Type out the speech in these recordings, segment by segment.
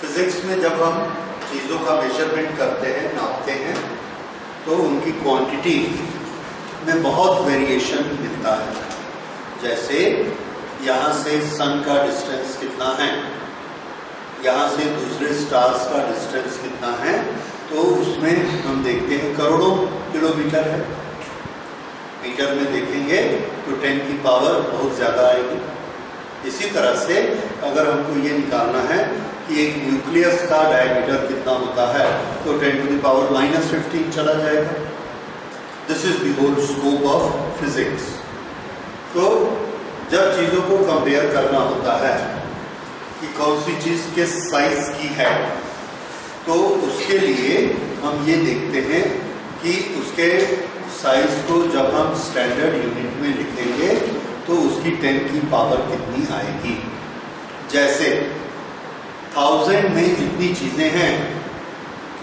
Physics में जब हम चीज़ों का मेजरमेंट करते हैं, नापते हैं, तो उनकी क्वांटिटी में बहुत वेरिएशन मिलता है। जैसे यहाँ से सन का डिस्टेंस कितना है, यहाँ से दूसरे स्टार्स का डिस्टेंस कितना है, तो उसमें हम देखते हैं करोड़ों किलोमीटर है। मीटर में देखेंगे तो 10 की पावर बहुत ज़्यादा आएगी। इसी तरह से अगर हमको ये निकालना है कि एक न्यूक्लियस का डायमीटर कितना होता है, तो 10 टू द पावर -15 चला जाएगा। This is the whole scope of physics. तो जब चीज़ों को कंपेयर करना होता है कि कौन सी चीज़ किस साइज की है, तो उसके लिए हम ये देखते हैं कि उसके साइज को जब हम स्टैंडर्ड यूनिट में लिखेंगे तो उसकी 10 की पावर कितनी आएगी। जैसे 1000 में जितनी चीज़ें हैं,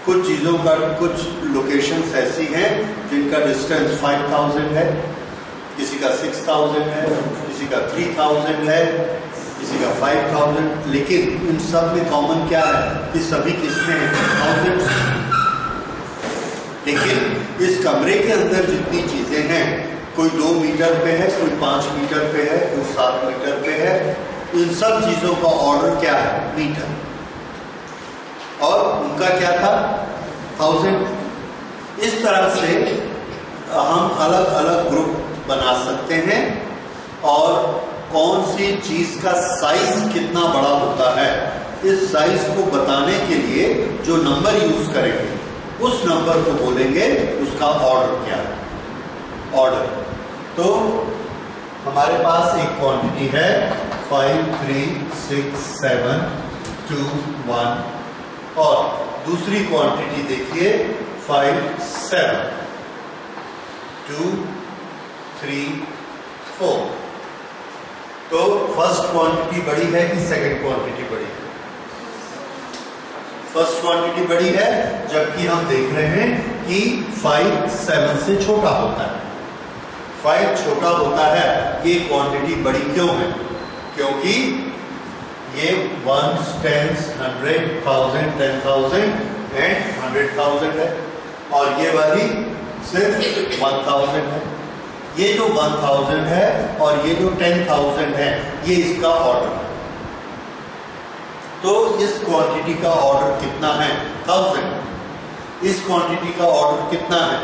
कुछ चीज़ों का कुछ लोकेशंस ऐसी हैं जिनका डिस्टेंस 5000 है, किसी का 6000 है, किसी का 3000 है, किसी का 5000, लेकिन इन सब में कॉमन क्या है कि सभी किसमें हैं, 1000। लेकिन इस कमरे के अंदर जितनी चीजें हैं, कोई 2 मीटर पे है, कोई 5 मीटर पे है, कोई 7 मीटर पे है, इन सब चीजों का ऑर्डर क्या है, मीटर, और उनका क्या था, 1000। इस तरह से हम अलग अलग ग्रुप बना सकते हैं और कौन सी चीज का साइज कितना बड़ा होता है, इस साइज को बताने के लिए जो नंबर यूज करेंगे उस नंबर को बोलेंगे उसका ऑर्डर क्या है, ऑर्डर। तो हमारे पास एक क्वांटिटी है 5, 3, 6, 7, 2, 1, और दूसरी क्वांटिटी देखिए 5, 7, 2, 3, 4। तो फर्स्ट क्वांटिटी बड़ी है कि सेकंड क्वांटिटी बड़ी है? फर्स्ट क्वांटिटी बड़ी है, जबकि हम देख रहे हैं कि 5 7 से छोटा होता है। 5 छोटा होता है, ये क्वांटिटी बड़ी क्यों है? क्योंकि ये 1s, 10s, 100, 1000, 10,000 एंड 100,000 है, और ये वाली सिर्फ 1000 है। ये जो 1000 है और ये जो 10,000 है, ये इसका ऑर्डर है। तो इस क्वांटिटी का ऑर्डर कितना है, 1000। इस क्वांटिटी का ऑर्डर कितना है,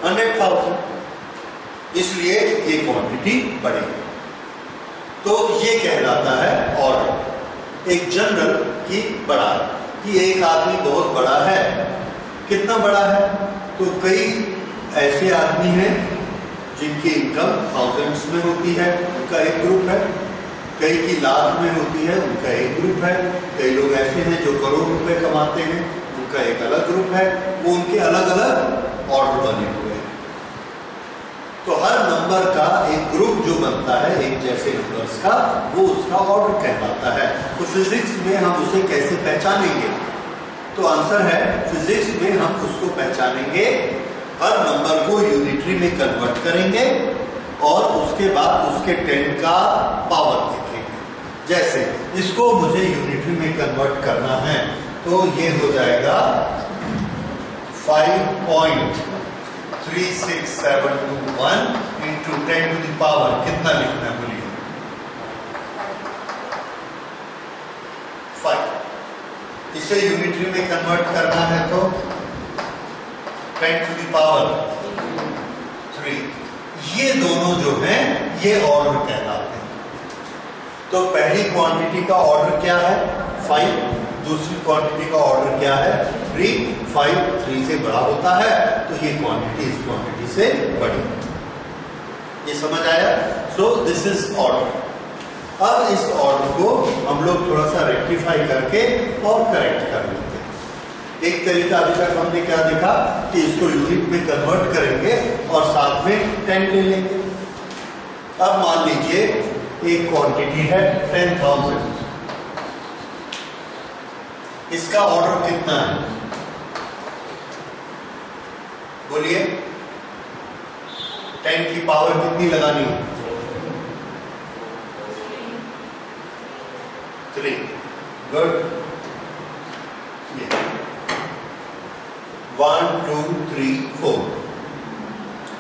100,000। इसलिए ये क्वांटिटी बड़ी है। तो ये कहलाता है ऑर्डर। एक जनरल की बड़ा है कि एक आदमी बहुत बड़ा है। कितना बड़ा है? तो कई ऐसे आदमी हैं जिनकी इनकम थाउजेंड्स में होती है, उनका एक ग्रुप है। कई की लाख में होती है, उनका एक ग्रुप है। कई लोग ऐसे हैं जो करोड़ रुपए कमाते हैं, उनका एक अलग ग्रुप है। वो उनके अलग अलग ऑर्डर बने हुए हैं। तो हर नंबर का एक ग्रुप जो बनता है एक जैसे नंबर्स का, वो उसका ऑर्डर कहलाता है। तो फिजिक्स में हम उसे कैसे पहचानेंगे? तो आंसर है, फिजिक्स में हम उसको पहचानेंगे, हर नंबर को यूनिटरी में कन्वर्ट करेंगे और उसके बाद उसके 10 का पावर देखेंगे। जैसे इसको मुझे यूनिटरी में कन्वर्ट करना है, तो ये हो जाएगा 5.36721 इंटू 10 टू द पावर, कितना लिखना है बोलिए, 5। इसे यूनिटरी में कन्वर्ट करना है तो 10 टू द पावर 3। ये दोनों जो हैं ये ऑर्डर कहलाते हैं। तो पहली क्वांटिटी का ऑर्डर क्या है, 5। दूसरी क्वांटिटी का ऑर्डर क्या है, 3। 5 3 से बड़ा होता है, तो ये क्वांटिटी इस क्वांटिटी से बड़ी है। ये समझ आया? So this is order. अब इस ऑर्डर को हम लोग थोड़ा सा रेक्टिफाई करके और करेक्ट कर लेते हैं। एक तरीका अभी तक हमने क्या देखा कि इसको यूनिट में कन्वर्ट करेंगे और साथ में 10 ले लेंगे। अब मान लीजिए एक क्वांटिटी है 10,000, इसका ऑर्डर कितना है बोलिए, 10 की पावर कितनी लगानी है, 3। गुड। 1 2 3 4,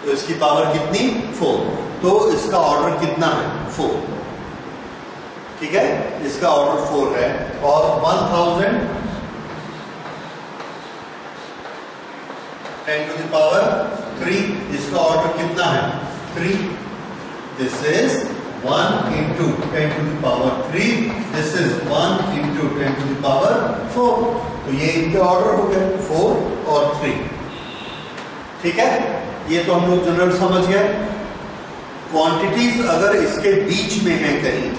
तो इसकी पावर कितनी 4, तो इसका ऑर्डर कितना है 4, ठीक है, इसका ऑर्डर 4 है। और 1000 10 to the power 3, इसका ऑर्डर कितना है 3, this is 1 into 10 to the power 3, this is 1 into 10 to the power 4, तो ये इनके ऑर्डर हो गए 4 और 3, ठीक है। ये तो हम लोग जनरल समझ गए। क्वांटिटीज अगर इसके बीच में है कहीं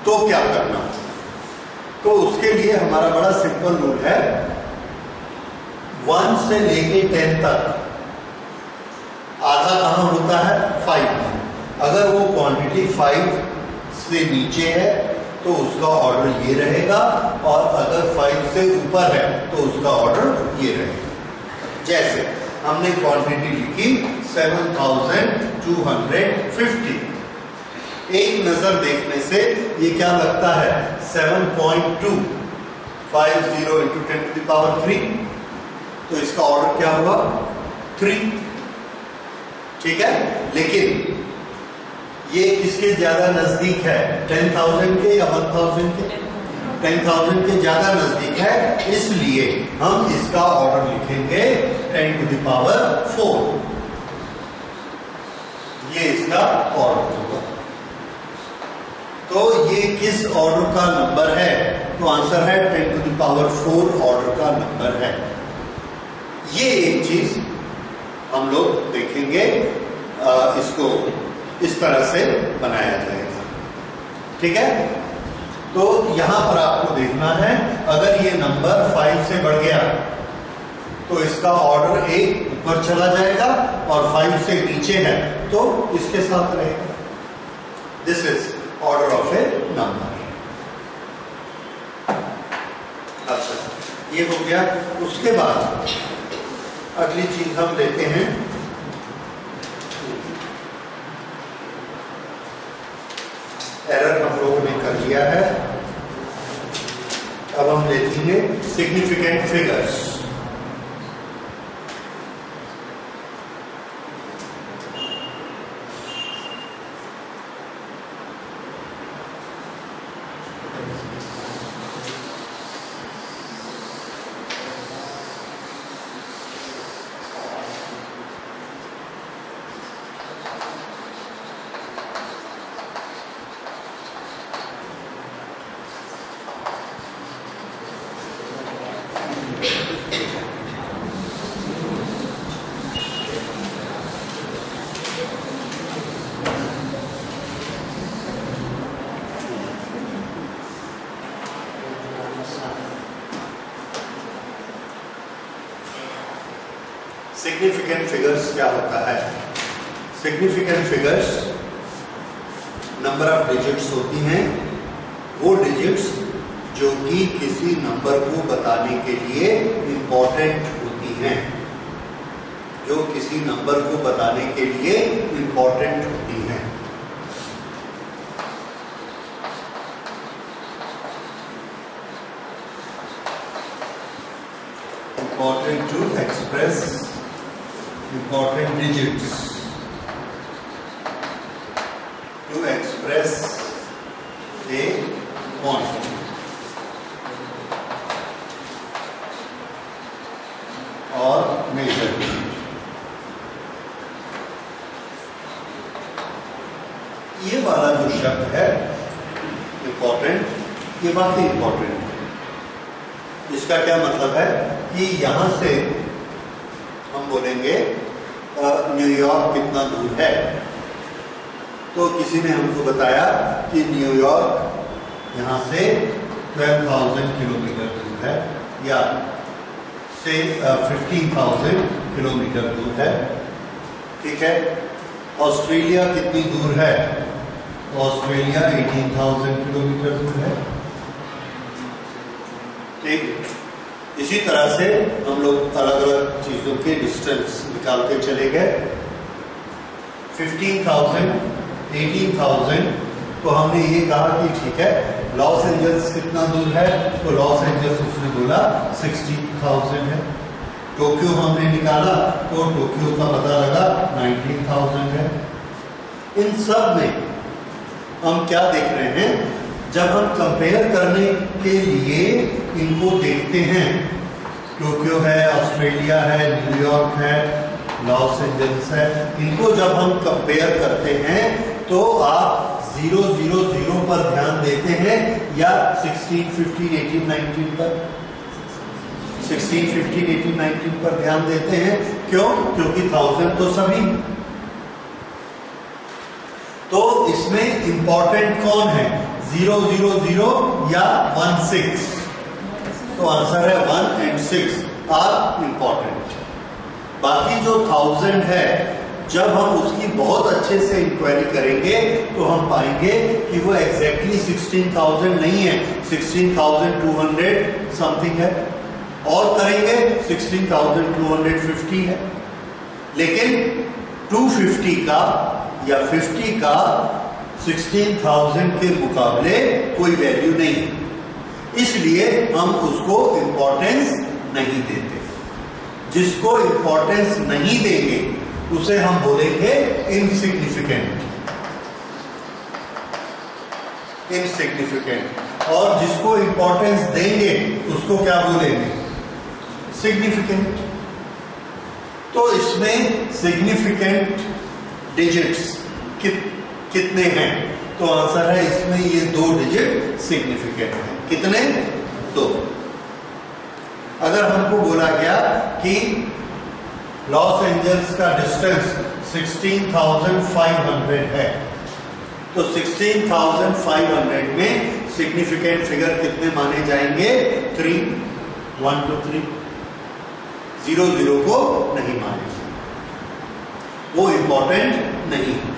तो क्या करना, तो उसके लिए हमारा बड़ा सिंपल रूल है, 1 से लेके 10 तक आधा कहां होता है 5, अगर वो क्वांटिटी 5 से नीचे है तो उसका ऑर्डर ये रहेगा, और अगर 5 से ऊपर है तो उसका ऑर्डर ये रहेगा। जैसे हमने क्वांटिटी लिखी 7250, एक नजर देखने से ये क्या लगता है 7.250 into 10 to the power 3, तो इसका ऑर्डर क्या होगा 3, ठीक है। लेकिन ये किसके ज्यादा नजदीक है, 10,000 के या 1,000 के, 10,000 के ज्यादा नजदीक है, इसलिए हम इसका ऑर्डर लिखेंगे 10 to the power 4, ये इसका ऑर्डर होगा। तो ये किस ऑर्डर का नंबर है, तो आंसर है 10 to the power 4 ऑर्डर का नंबर है। ये एक चीज हम लोग देखेंगे, इसको इस तरह से बनाया जाएगा, ठीक है। तो यहां पर आपको देखना है, अगर ये नंबर 5 से बढ़ गया तो इसका ऑर्डर एक ऊपर चला जाएगा, और 5 से नीचे है तो इसके साथ रहेगा। This is order of A number. अच्छा, ये हो गया। उसके बाद अगली चीज हम लेते हैं, एरर हम लोगों ने कर लिया है, अब हम देखेंगे सिग्निफिकेंट फिगर्स। सिग्निफिकेंट फिगर्स क्या होता है? Significant figures number of digits होती हैं, वो डिजिट्स जो कि किसी नंबर को बताने के लिए इंपॉर्टेंट होती हैं, जो किसी नंबर को बताने के लिए इंपॉर्टेंट होती हैं। Important to express important digits, to express a point, or measure। ये वाला जो शब्द है इंपॉर्टेंट, ये वाकई इंपॉर्टेंट है। इसका क्या मतलब है कि यहां से हम बोलेंगे न्यूयॉर्क कितना दूर है, तो किसी ने हमको बताया कि न्यूयॉर्क यहां से 12,000 किलोमीटर दूर है, या से 15,000 किलोमीटर दूर है, ठीक है। ऑस्ट्रेलिया कितनी दूर है? ऑस्ट्रेलिया 18,000 किलोमीटर दूर है, ठीक। इसी तरह से हम लोग अलग अलग चीजों के डिस्टेंस निकालते चले गए। 15,000, 18,000, तो हमने ये कहा कि ठीक है, लॉस एंजल्स कितना दूर है, तो लॉस एंजल्स उसने बोला 60,000 है। टोक्यो हमने निकाला तो टोक्यो का पता लगा 19,000 है। इन सब में हम क्या देख रहे हैं, जब हम कंपेयर करने के लिए इनको देखते हैं, टोक्यो है, ऑस्ट्रेलिया है, न्यूयॉर्क है, लॉस एंजल्स है, इनको जब हम कंपेयर करते हैं तो आप 000 पर ध्यान देते हैं या 16, 15, 18, 19 पर 16, 15, 18, 19 पर ध्यान देते हैं। क्यों? क्योंकि 1000 तो सभी। तो इसमें इंपॉर्टेंट कौन है, 000 या 16? तो आंसर है 1 and 6 आर इंपॉर्टेंट। बाकी जो 1000 है, जब हम उसकी बहुत अच्छे से इंक्वायरी करेंगे तो हम पाएंगे कि वो एग्जैक्टली 16,000 नहीं है, 16,200 समथिंग है, और करेंगे 16,250 है। लेकिन 250 का या 50 का 16,000 के मुकाबले कोई वैल्यू नहीं है, इसलिए हम उसको इंपॉर्टेंस नहीं देते। जिसको इंपॉर्टेंस नहीं देंगे उसे हम बोलेंगे इनसिग्निफिकेंट, और जिसको इंपॉर्टेंस देंगे उसको क्या बोलेंगे, सिग्निफिकेंट। तो इसमें सिग्निफिकेंट डिजिट्स कितने हैं? तो आंसर है इसमें ये 2 डिजिट सिग्निफिकेंट है। कितने? 2। अगर हमको बोला गया कि लॉस एंजल्स का डिस्टेंस 16,500 है, तो 16,500 में सिग्निफिकेंट फिगर कितने माने जाएंगे? 3, 1 to 3, 0 को नहीं मानेंगे, वो इंपॉर्टेंट नहीं है।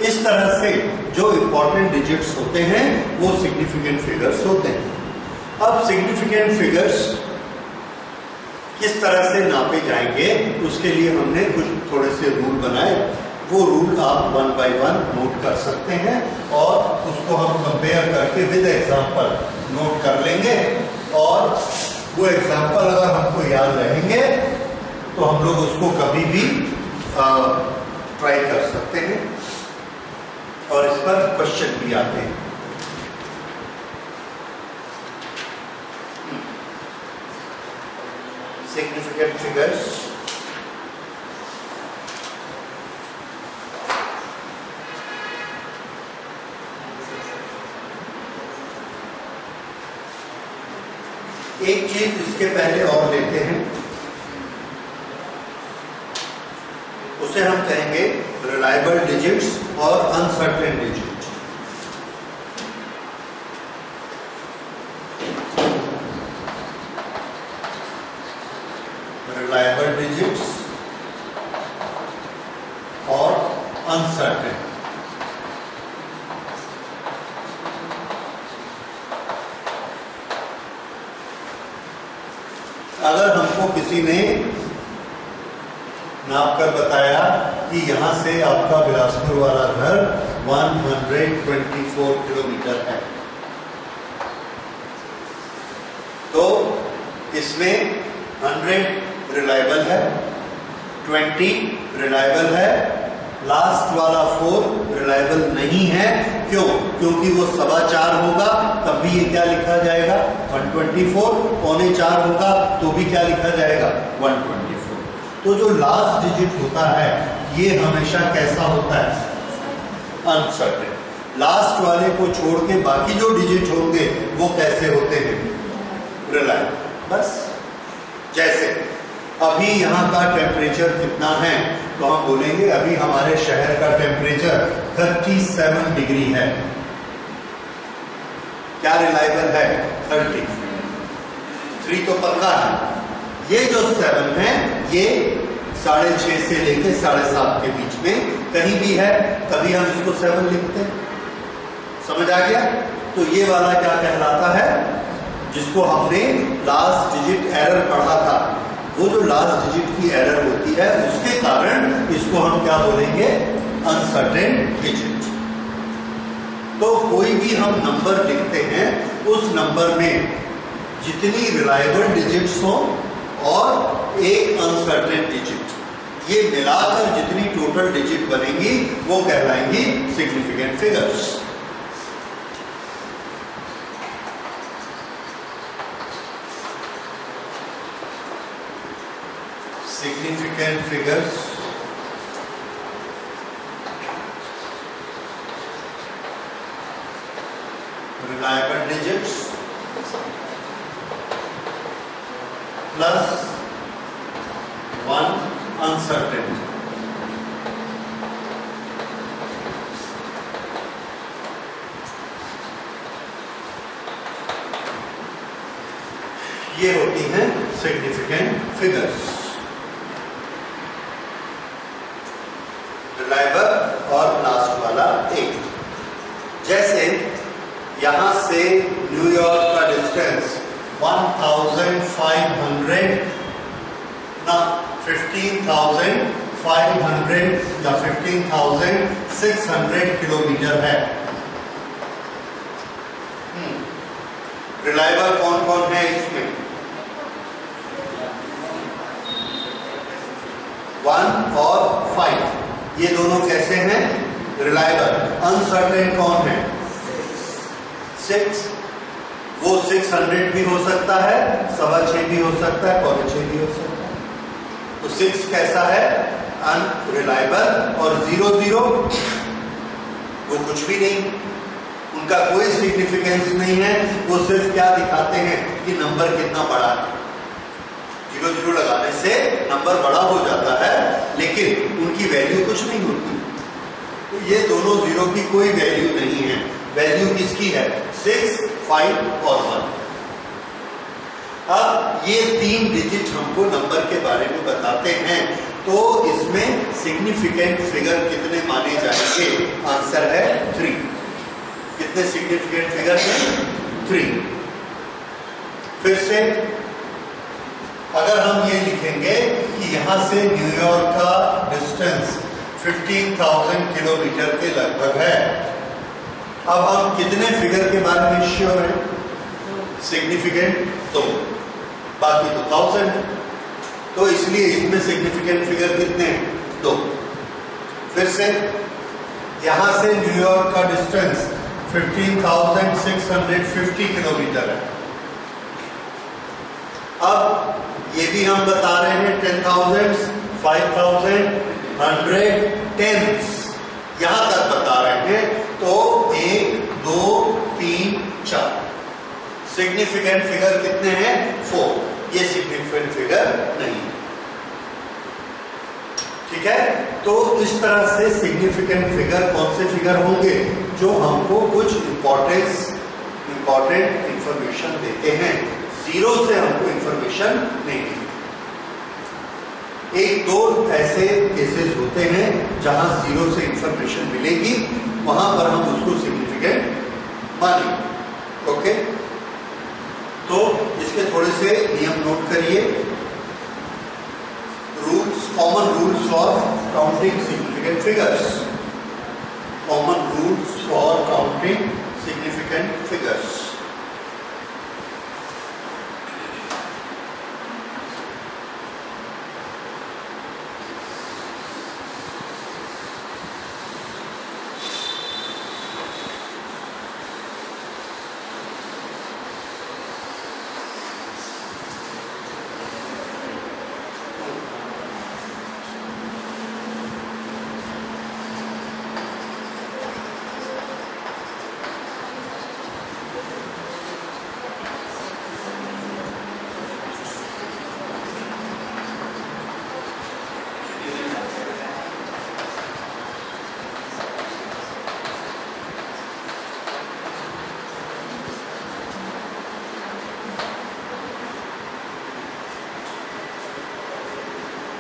इस तरह से जो इंपॉर्टेंट डिजिट्स होते हैं वो सिग्निफिकेंट फिगर्स होते हैं। अब सिग्निफिकेंट फिगर्स किस तरह से नापे जाएंगे, उसके लिए हमने कुछ थोड़े से रूल बनाए। वो रूल आप 1 by 1 नोट कर सकते हैं और उसको हम कंपेयर करके विद एग्जांपल नोट कर लेंगे, और वो एग्जांपल अगर हमको याद रहेंगे तो हम लोग उसको कभी भी ट्राई कर सकते हैं, और इस पर क्वेश्चन भी आते हैं। सिग्निफिकेंट फिगर्स, एक चीज इसके पहले और लेते हैं, उसे हम कहेंगे रिलायबल डिजिट्स और अनसर्टेन डिजिट। रिलायबल डिजिट्स और अनसर्टेन। अगर हमको किसी ने नाप कर बताया कि यहां से आपका बिलासपुर वाला घर 124 किलोमीटर है, तो इसमें 100 रिलायबल है, 20 रिलायबल है, लास्ट वाला 4 रिलायबल नहीं है। क्यों? क्योंकि वो 4.25 होगा तब भी ये क्या लिखा जाएगा, 124, 3.25 होगा तो भी क्या लिखा जाएगा, 124। तो जो लास्ट डिजिट होता है ये हमेशा कैसा होता है, अनसर्टेन। लास्ट वाले को छोड़ के बाकी जो डिजिट होंगे वो कैसे होते हैं, रिलायबल। बस जैसे अभी यहाँ का टेम्परेचर कितना है, तो हम बोलेंगे अभी हमारे शहर का टेम्परेचर 37 डिग्री है। क्या रिलायबल है, 3 तो पक्का है। ये जो 7 है ये 6:30 से लेके 7:30 के बीच में कहीं भी है, तभी हम इसको 7 लिखते हैं। समझ आ गया? तो ये वाला क्या कहलाता है, जिसको हमने लास्ट डिजिट एरर पढ़ा था, वो जो लास्ट डिजिट की एरर होती है उसके कारण इसको हम क्या बोलेंगे, अनसर्टेन डिजिट। तो कोई भी हम नंबर लिखते हैं उस नंबर में जितनी रिलायबल डिजिट्स हो और एक अनसर्टेन डिजिट, ये मिलाकर जितनी टोटल डिजिट बनेंगी वो कहलाएंगी significant figures. Significant figures reliable digits plus one uncertain। ये होती हैं सिग्निफिकेंट फिगर्स, रिलायबल और लास्ट वाला एक। जैसे यहां से न्यूयॉर्क का डिस्टेंस 1500 ना 15,500 या 15,600 किलोमीटर है। रिलायबल कौन कौन है इसमें? 1 और 5, ये दोनों कैसे हैं? रिलायबल। अनसर्टेन कौन है? 6, वो 600 भी हो सकता है, 6.25 भी हो सकता है, 6.25 भी हो सकता है। तो 6 कैसा है? अनरिलायबल। और 0 वो कुछ भी नहीं, उनका कोई सिग्निफिकेंस नहीं है, वो सिर्फ क्या दिखाते हैं कि नंबर कितना बड़ा है। 0 लगाने से नंबर बड़ा हो जाता है, लेकिन उनकी वैल्यू कुछ नहीं होती। तो ये दोनों 0 की कोई वैल्यू नहीं है। वैल्यू किसकी है? 6, 5 और 1। अब ये 3 डिजिट हमको नंबर के बारे में बताते हैं, तो इसमें सिग्निफिकेंट फिगर कितने माने जाएंगे? आंसर है 3। कितने सिग्निफिकेंट फिगर हैं? 3। फिर से अगर हम ये लिखेंगे कि यहां से न्यूयॉर्क का डिस्टेंस 15,000 किलोमीटर के लगभग है। अब हम कितने फिगर के बारे में श्योर हैं? सिग्निफिकेंट 2, बाकी तो 1000। तो इसलिए इसमें सिग्निफिकेंट फिगर कितने हैं? 2। फिर से यहां से न्यूयॉर्क का डिस्टेंस 15,650 किलोमीटर है। अब ये भी हम बता रहे हैं 10,000, 5,000, 100, 10 यहां तक बता रहे हैं। तो 1, 2, 3, 4 सिग्निफिकेंट फिगर कितने हैं? 4। ये सिग्निफिकेंट फिगर नहीं है। ठीक है, तो इस तरह से सिग्निफिकेंट फिगर कौन से फिगर होंगे? जो हमको कुछ इंपॉर्टेंट इंफॉर्मेशन देते हैं। 0 से हमको इंफॉर्मेशन नहीं मिलती। 1-2 ऐसे केसेस होते हैं जहां 0 से इंफॉर्मेशन मिलेगी, वहां पर हम उसको सिग्निफिकेंट मानेंगे। ओके, तो इसके थोड़े से नियम नोट करिए। Rules, common rules for counting significant figures. Common rules for counting significant figures.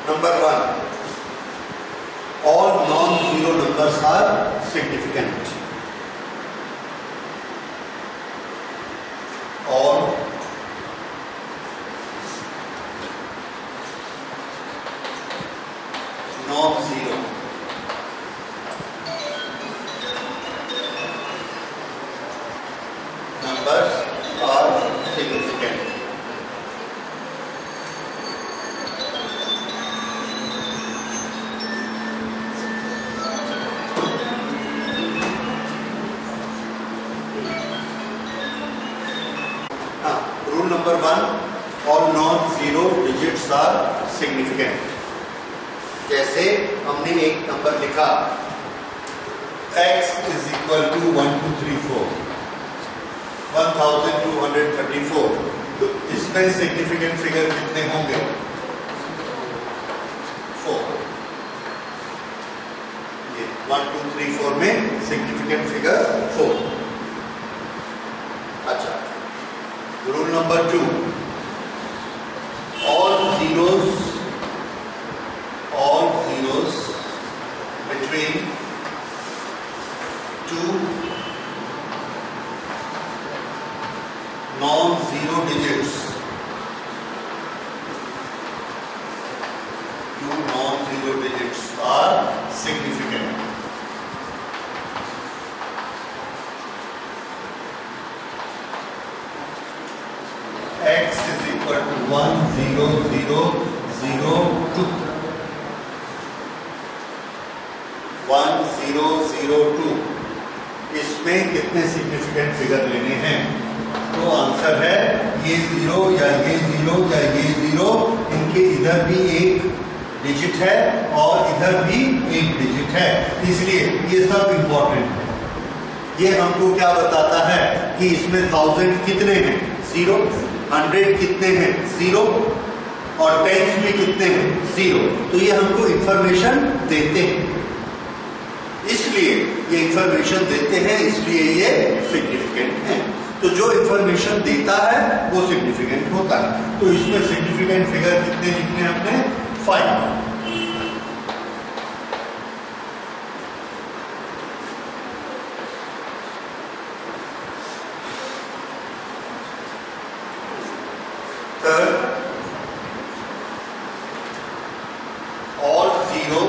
Number 1, all non-zero numbers are significant. All non-zero numbers are significant. Rule number 1, all non-zero digits are significant. जैसे हमने एक number लिखा x is equal to 1234, 1234, तो इसमें significant figure कितने होंगे? 4. ये 1234 में सिग्निफिकेंट फिगर 4. अच्छा, rule number 2, all zeros between two non-zero digits, are significant. X is equal to 10002. 1002, इसमें कितने सिग्निफिकेंट फिगर लेने हैं? तो आंसर है ये 0 या ये 0 या ये 0, इनके इधर भी एक डिजिट है और इधर भी एक डिजिट है, इसलिए ये सब इंपॉर्टेंट है। ये हमको क्या बताता है कि इसमें 1000 कितने हैं? 0, 100 कितने हैं? 0, और टेंस भी कितने हैं? 0। तो ये हमको इंफॉर्मेशन देते हैं, इसलिए ये इंफॉर्मेशन देते हैं, इसलिए ये सिग्निफिकेंट है। तो जो इंफॉर्मेशन देता है वो सिग्निफिकेंट होता है। तो इसमें सिग्निफिकेंट फिगर कितने लिखने हैं हमने? 5। Third, all zero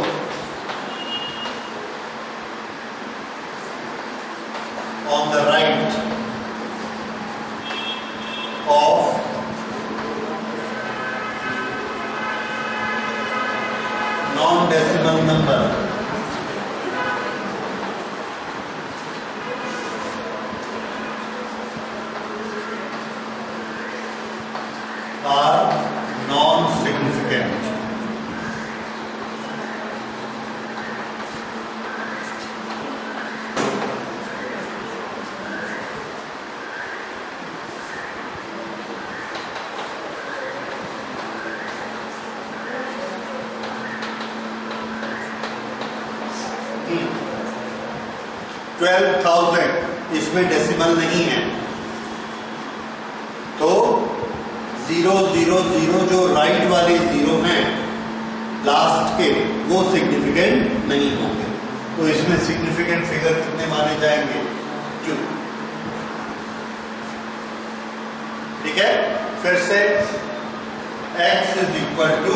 on the right of non-decimal number are non-significant. इसमें डेसिमल नहीं है, तो 000 जो राइट वाले 0 हैं लास्ट के, वो सिग्निफिकेंट नहीं होंगे। तो इसमें सिग्निफिकेंट फिगर कितने माने जाएंगे? 2। ठीक है, फिर से x is equal to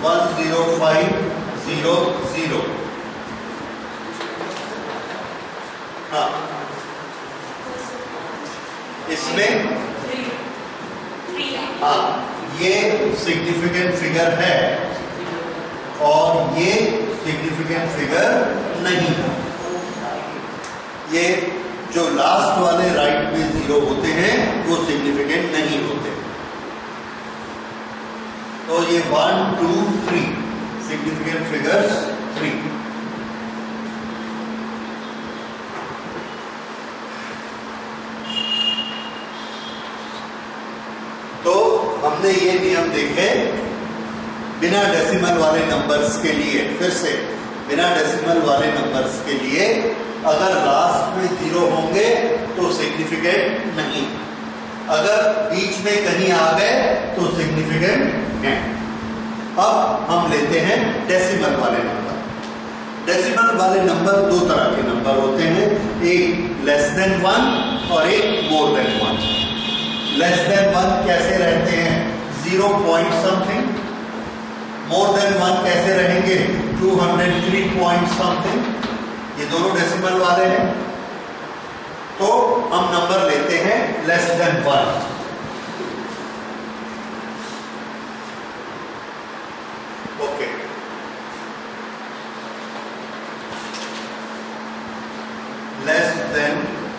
10500। हाँ, इसमें हाँ ये सिग्निफिकेंट फिगर है और ये सिग्निफिकेंट फिगर नहीं है। ये जो लास्ट वाले राइट में 0 होते हैं वो सिग्निफिकेंट नहीं होते। तो ये 1 2 3 सिग्निफिकेंट फिगर्स 3। तो हमने ये नियम देखे बिना डेसिमल वाले नंबर्स के लिए। फिर से बिना डेसिमल वाले नंबर्स के लिए अगर लास्ट में 0 होंगे तो सिग्निफिकेंट नहीं, अगर बीच में कहीं आ गए तो सिग्निफिकेंट है। अब हम लेते हैं डेसिमल वाले नंबर। डेसिमल वाले नंबर दो तरह के नंबर होते हैं, एक लेस देन 1 और एक मोर देन 1। लेस देन 1 कैसे रहते हैं? 0 पॉइंट समथिंग। मोर देन 1 कैसे रहेंगे? 203 पॉइंट समथिंग। ये दोनों डेसिमल वाले हैं। तो हम नंबर लेते हैं less than 1। Okay, less than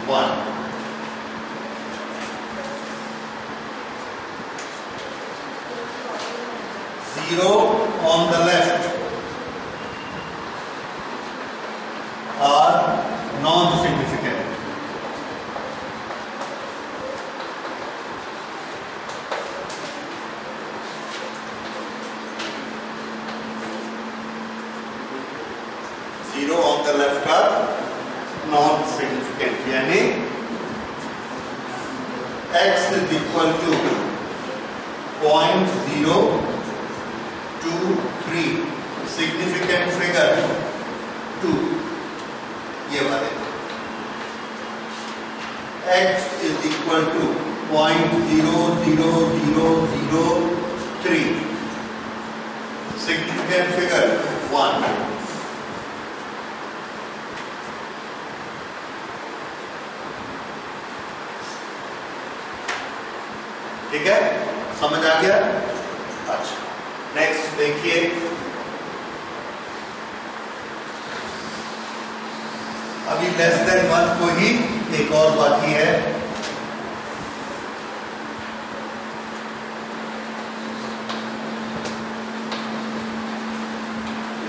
1। 0 on the left are non-significant. Zero on the left are non-significant, यानी x is equal to 0.023 significant figure 2, ये वाले x is equal to 0.00003 significant figure 1. ठीक है, समझ आ गया? अच्छा, नेक्स्ट देखिए, अभी लेस देन 1 को ही एक और बाकी है।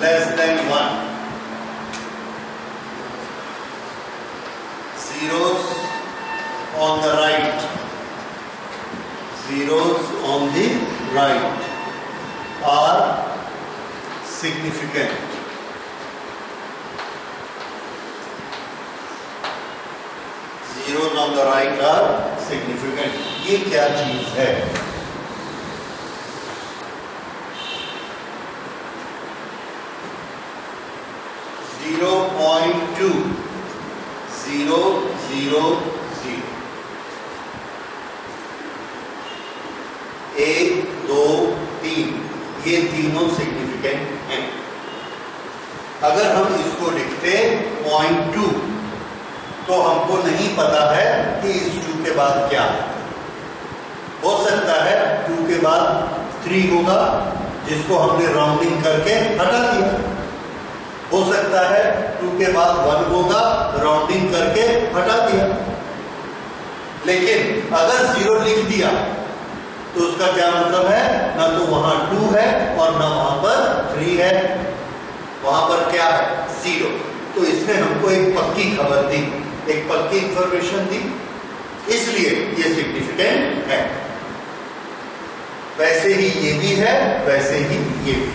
Less than 1 zeros on the right, zeros on the right are significant. Zeros on the right are significant. ये क्या चीज है? Zero 0.2000 1, 2, 3 ये तीनों सिग्निफिकेंट हैं। अगर हम इसको लिखते 0.2 तो हमको नहीं पता है कि इस 2 के बाद क्या है। हो सकता है 2 के बाद 3 होगा जिसको हमने राउंडिंग करके हटा दिया। हो सकता है 2 के बाद 1 होगा, राउंडिंग करके हटा दिया। लेकिन अगर 0 लिख दिया तो उसका क्या मतलब है? ना तो वहां 2 है और ना वहां पर 3 है, वहां पर क्या है? 0। तो इसने हमको एक पक्की खबर दी, एक पक्की इंफॉर्मेशन दी, इसलिए ये सिग्निफिकेंट है। वैसे ही ये भी है, वैसे ही ये भी।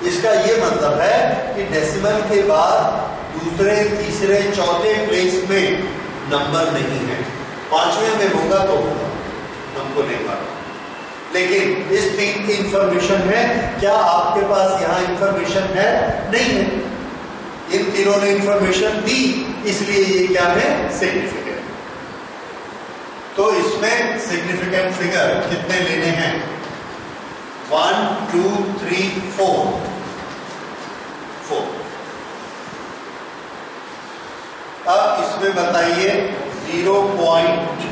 इसका ये मतलब है कि डेसिमल के बाद दूसरे, तीसरे, चौथे प्लेस में नंबर नहीं है। 5वें में होगा तो होगा, हमको नहीं मालूम। लेकिन इस 3 की इंफॉर्मेशन है। क्या आपके पास यहाँ इंफॉर्मेशन है? नहीं है। इन तीनों ने इंफॉर्मेशन दी, इसलिए ये क्या है? सिग्निफिकेंट। तो इसमें सिग्निफिकेंट फिगर कितने लेने हैं? 1, 2, 3, 4। अब इसमें बताइए 0.0020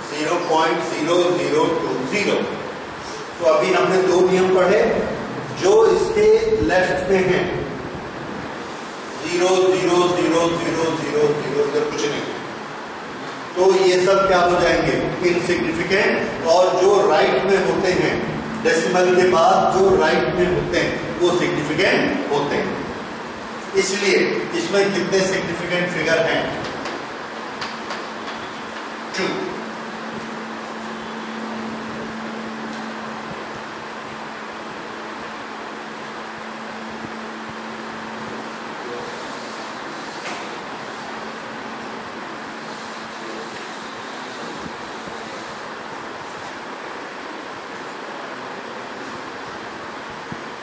0.0020। तो अभी हमने 2 नियम पढ़े जो इसके लेफ्ट में हैं। 0 0 0 0 0 0 इधर कुछ नहीं, तो ये सब क्या हो जाएंगे? इनसिग्निफिकेंट। और जो राइट में होते हैं, डेसिमल के बाद जो राइट में होते हैं वो सिग्निफिकेंट होते हैं। इसलिए इसमें कितने सिग्निफिकेंट फिगर हैं? 2।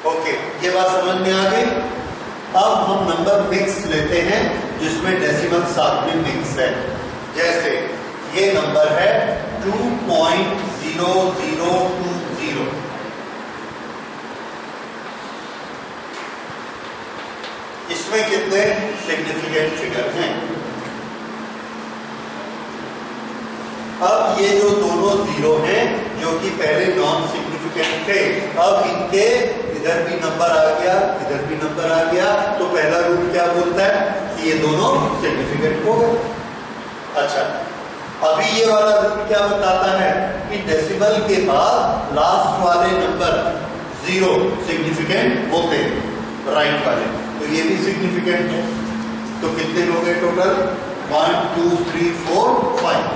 ओके, ये बात समझ में आ गई। अब हम नंबर मिक्स लेते हैं जिसमें डेसिमल साथ में मिक्स है। जैसे ये नंबर है 2.0020। इसमें कितने सिग्निफिकेंट फिगर हैं? अब ये जो दोनों 0 हैं जो कि पहले नॉन सिग्निफिकेंट थे, अब इनके इधर भी नंबर आ गया, इधर भी नंबर आ गया, तो पहला रूल क्या बोलता है कि ये दोनों सिग्निफिकेंट हो गए। अच्छा, अभी ये वाला रूल क्या बताता है कि डेसिमल के बाद लास्ट वाले नंबर 0 सिग्निफिकेंट होते हैं, राइट वाले, तो ये भी सिग्निफिकेंट है। तो कितने हो गए total? 1 2 3 4 5।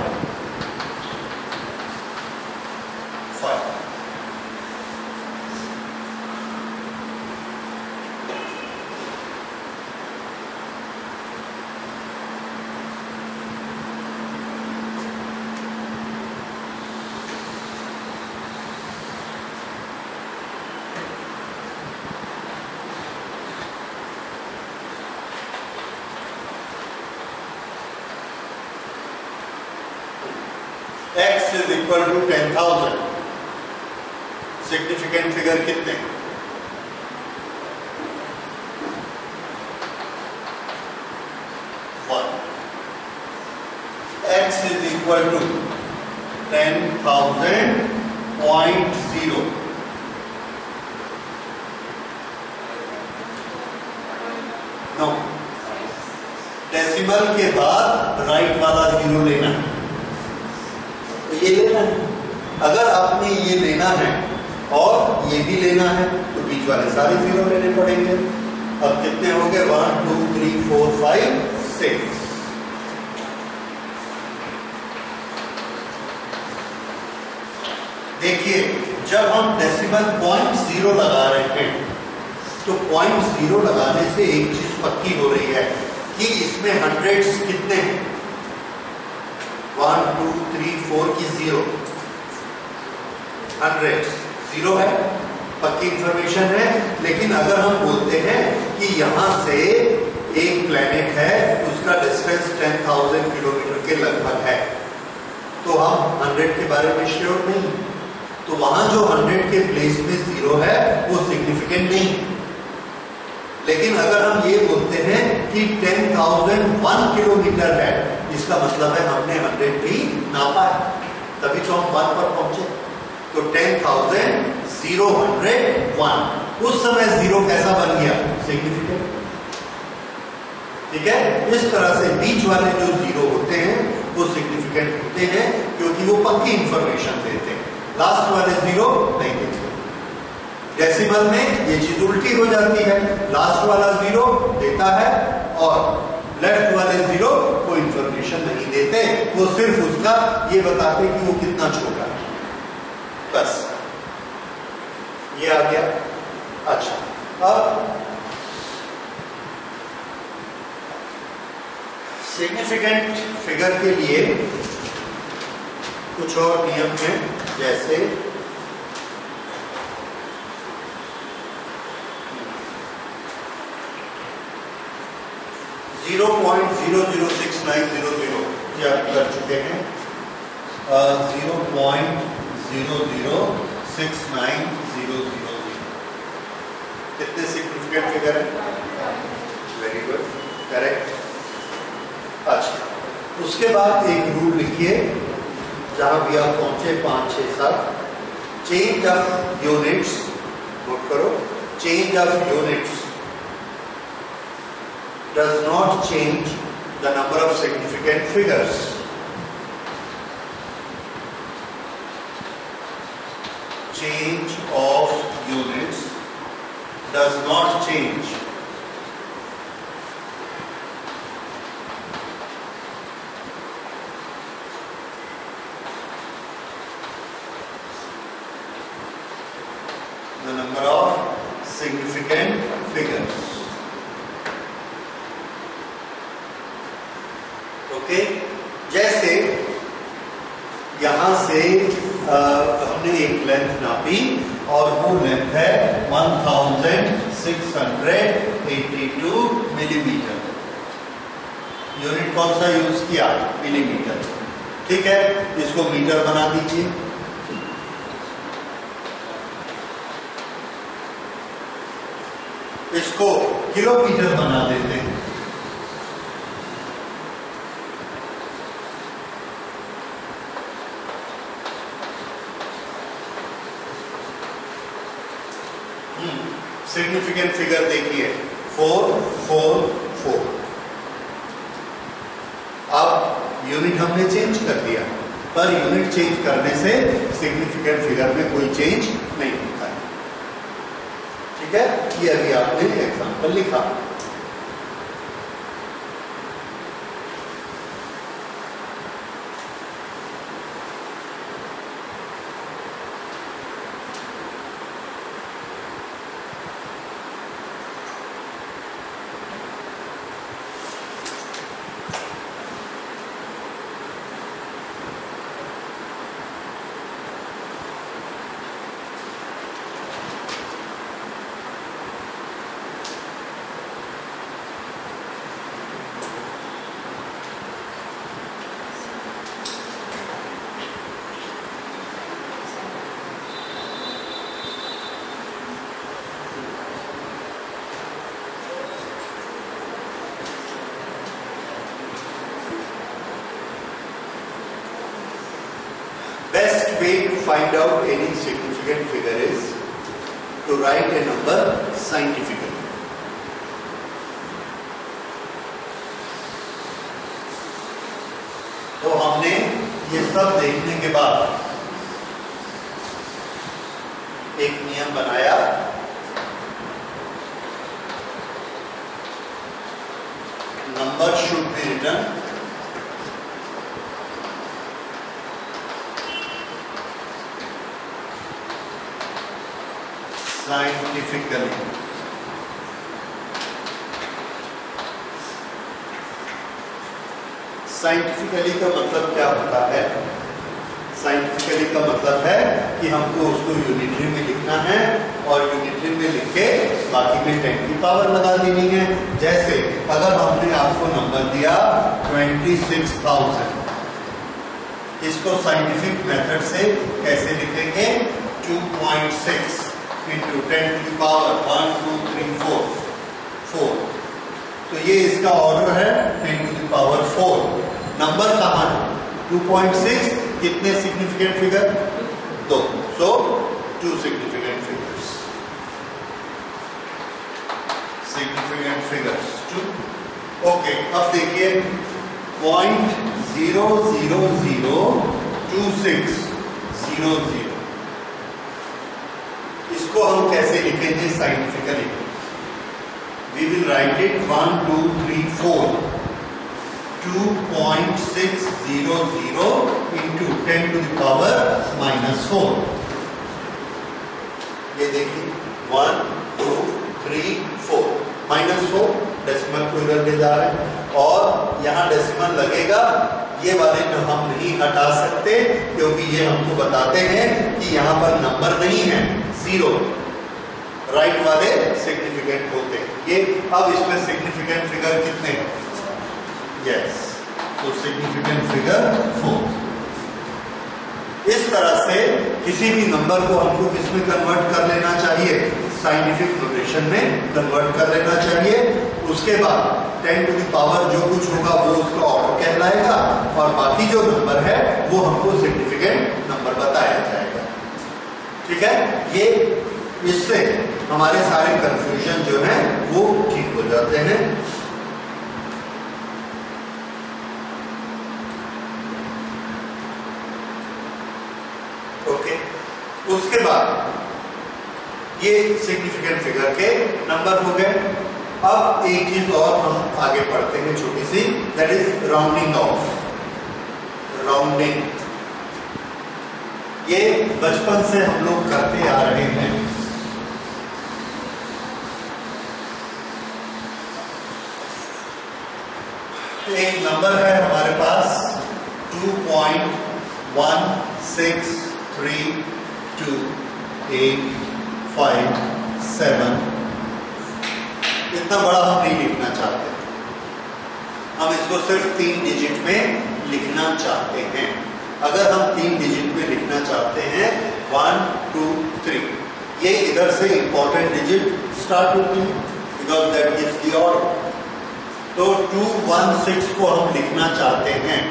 X is equal to 10,000। Significant figure कितने? 1। X is equal to 10,000.0। No, decimal के बाद राइट वाला 0 लेना है, तो ये लेना है। अगर आपने ये लेना है और ये भी लेना है तो बीच वाले सारे 0 लेने पड़ेंगे। अब कितने हो गए? 1 2 3 4 5 6। देखिए, जब हम डेसिमल पॉइंट 0 लगा रहे हैं तो पॉइंट 0 लगाने से एक चीज पक्की हो रही है कि इसमें हंड्रेड्स कितने हैं? 1 2 3 4 की 0, हंड्रेड्स 0 है, पक्की इंफॉर्मेशन है। लेकिन अगर हम बोलते हैं कि यहां से एक प्लेनेट है, उसका डिस्टेंस 10,000 किलोमीटर के लगभग है, तो हम 100 के बारे में श्योर नहीं, तो वहां जो 100 के प्लेस में 0 है वो सिग्निफिकेंट नहीं। लेकिन अगर हम ये बोलते हैं कि 10,001 किलोमीटर है, इसका मतलब है हमने 100 भी नापा है, तभी तो हम 1 पर पहुंचे। तो 10,001, उस समय 0 कैसा बन गया? सिग्निफिकेंट। ठीक है, इस तरह से बीच वाले जो 0 होते हैं वो सिग्निफिकेंट होते हैं क्योंकि वो पक्की इंफॉर्मेशन देते हैं, लास्ट वाले 0 नहीं देते। डेसिमल में ये चीज उल्टी हो जाती है, लास्ट वाला 0 देता है और लेफ्ट वाले 0 कोई इंफॉर्मेशन नहीं देते, वो सिर्फ उसका ये बताते कि वो कितना छोटा है, बस ये आ गया। अच्छा, अब सिग्निफिकेंट फिगर के लिए कुछ और नियम हैं, जैसे (0.006900) ये आप कर चुके हैं। 0.006900 कितने सिग्निफिकेंट फिगर है? Very good, correct. अच्छा, उसके बाद एक रूल लिखिए जहां भी आप पहुंचे 5 6 7। चेंज ऑफ यूनिट्स, नोट करो, change of units does not change the number of significant figures. Change of units does not change the number of significant figures. Okay, जैसे यहां से हमने एक लेंथ नापी और वो लेंथ है 1682 मिलीमीटर। यूनिट कौन सा यूज किया? मिलीमीटर। ठीक है, इसको मीटर बना दीजिए। इसको किलोमीटर बना देते हैं। सिग्निफिकेंट फिगर देखिए 4 4 4। अब यूनिट हमने चेंज कर दिया, पर यूनिट चेंज करने से सिग्निफिकेंट फिगर में कोई चेंज नहीं होता है। ठीक है, ये अभी आपने एग्जांपल लिखा। Best way to find out any significant figure is to write a number scientifically. तो हमने ये सब देखने के बाद एक नियम बनाया, number should be written scientifically. Scientifically का मतलब क्या होता है? साइंटिफिकली का मतलब है कि हमको उसको यूनिटरी में लिखना है और यूनिटरी में लिख के बाकी में 10 की पावर लगा देनी है। जैसे अगर हमने आपको नंबर दिया 26,000, इसको साइंटिफिक मेथड से कैसे लिखेंगे? 2.6 इंटू 10 की पावर 1 2 3 4। तो ये इसका ऑर्डर है 10 टू द पावर 4। नंबर कहाँ है? 2.6। कितने significant figure? 2। So 2 significant figures. Significant figures 2। Okay, अब देखिए 0.0002600, इसको हम कैसे लिखेंगे scientifically? We will write it 1 2 3 4। 2.600 into 10 to the power -4। ये देखिए 1 2 3 4 -4 डेसिमल को इधर ले जा रहे हैं और यहाँ डेसिमल लगेगा। ये वाले हम नहीं हटा सकते क्योंकि ये हमको बताते हैं कि यहाँ पर नंबर नहीं है, 0। राइट वाले सिग्निफिकेंट होते हैं ये। अब इसमें सिग्निफिकेंट फिगर कितने? यस, तो सिग्निफिकेंट फिगर 4। इस तरह से किसी भी नंबर को हमको किसमें कन्वर्ट कर लेना चाहिए? साइंटिफिक नोटेशन में कन्वर्ट कर लेना चाहिए। उसके बाद 10 टू द पावर जो कुछ होगा वो उसका ऑर्डर कहलाएगा और बाकी जो नंबर है वो हमको सिग्निफिकेंट नंबर बताया जाएगा। ठीक है, ये इससे हमारे सारे कंफ्यूजन जो है वो ठीक हो जाते हैं। ओके, उसके बाद ये सिग्निफिकेंट फिगर के नंबर हो गए। अब एक चीज और हम आगे पढ़ते हैं छोटी सी, that is rounding off. Rounding ये बचपन से हम लोग करते आ रहे हैं। एक नंबर है हमारे पास 2.1632857। इतना बड़ा हम नहीं लिखना चाहते, हम इसको सिर्फ 3 डिजिट में लिखना चाहते हैं। अगर हम 3 डिजिट में लिखना चाहते हैं 1 2 3, ये इधर से इंपॉर्टेंट डिजिट स्टार्ट होती है because that gives the order. तो 216 को हम लिखना चाहते हैं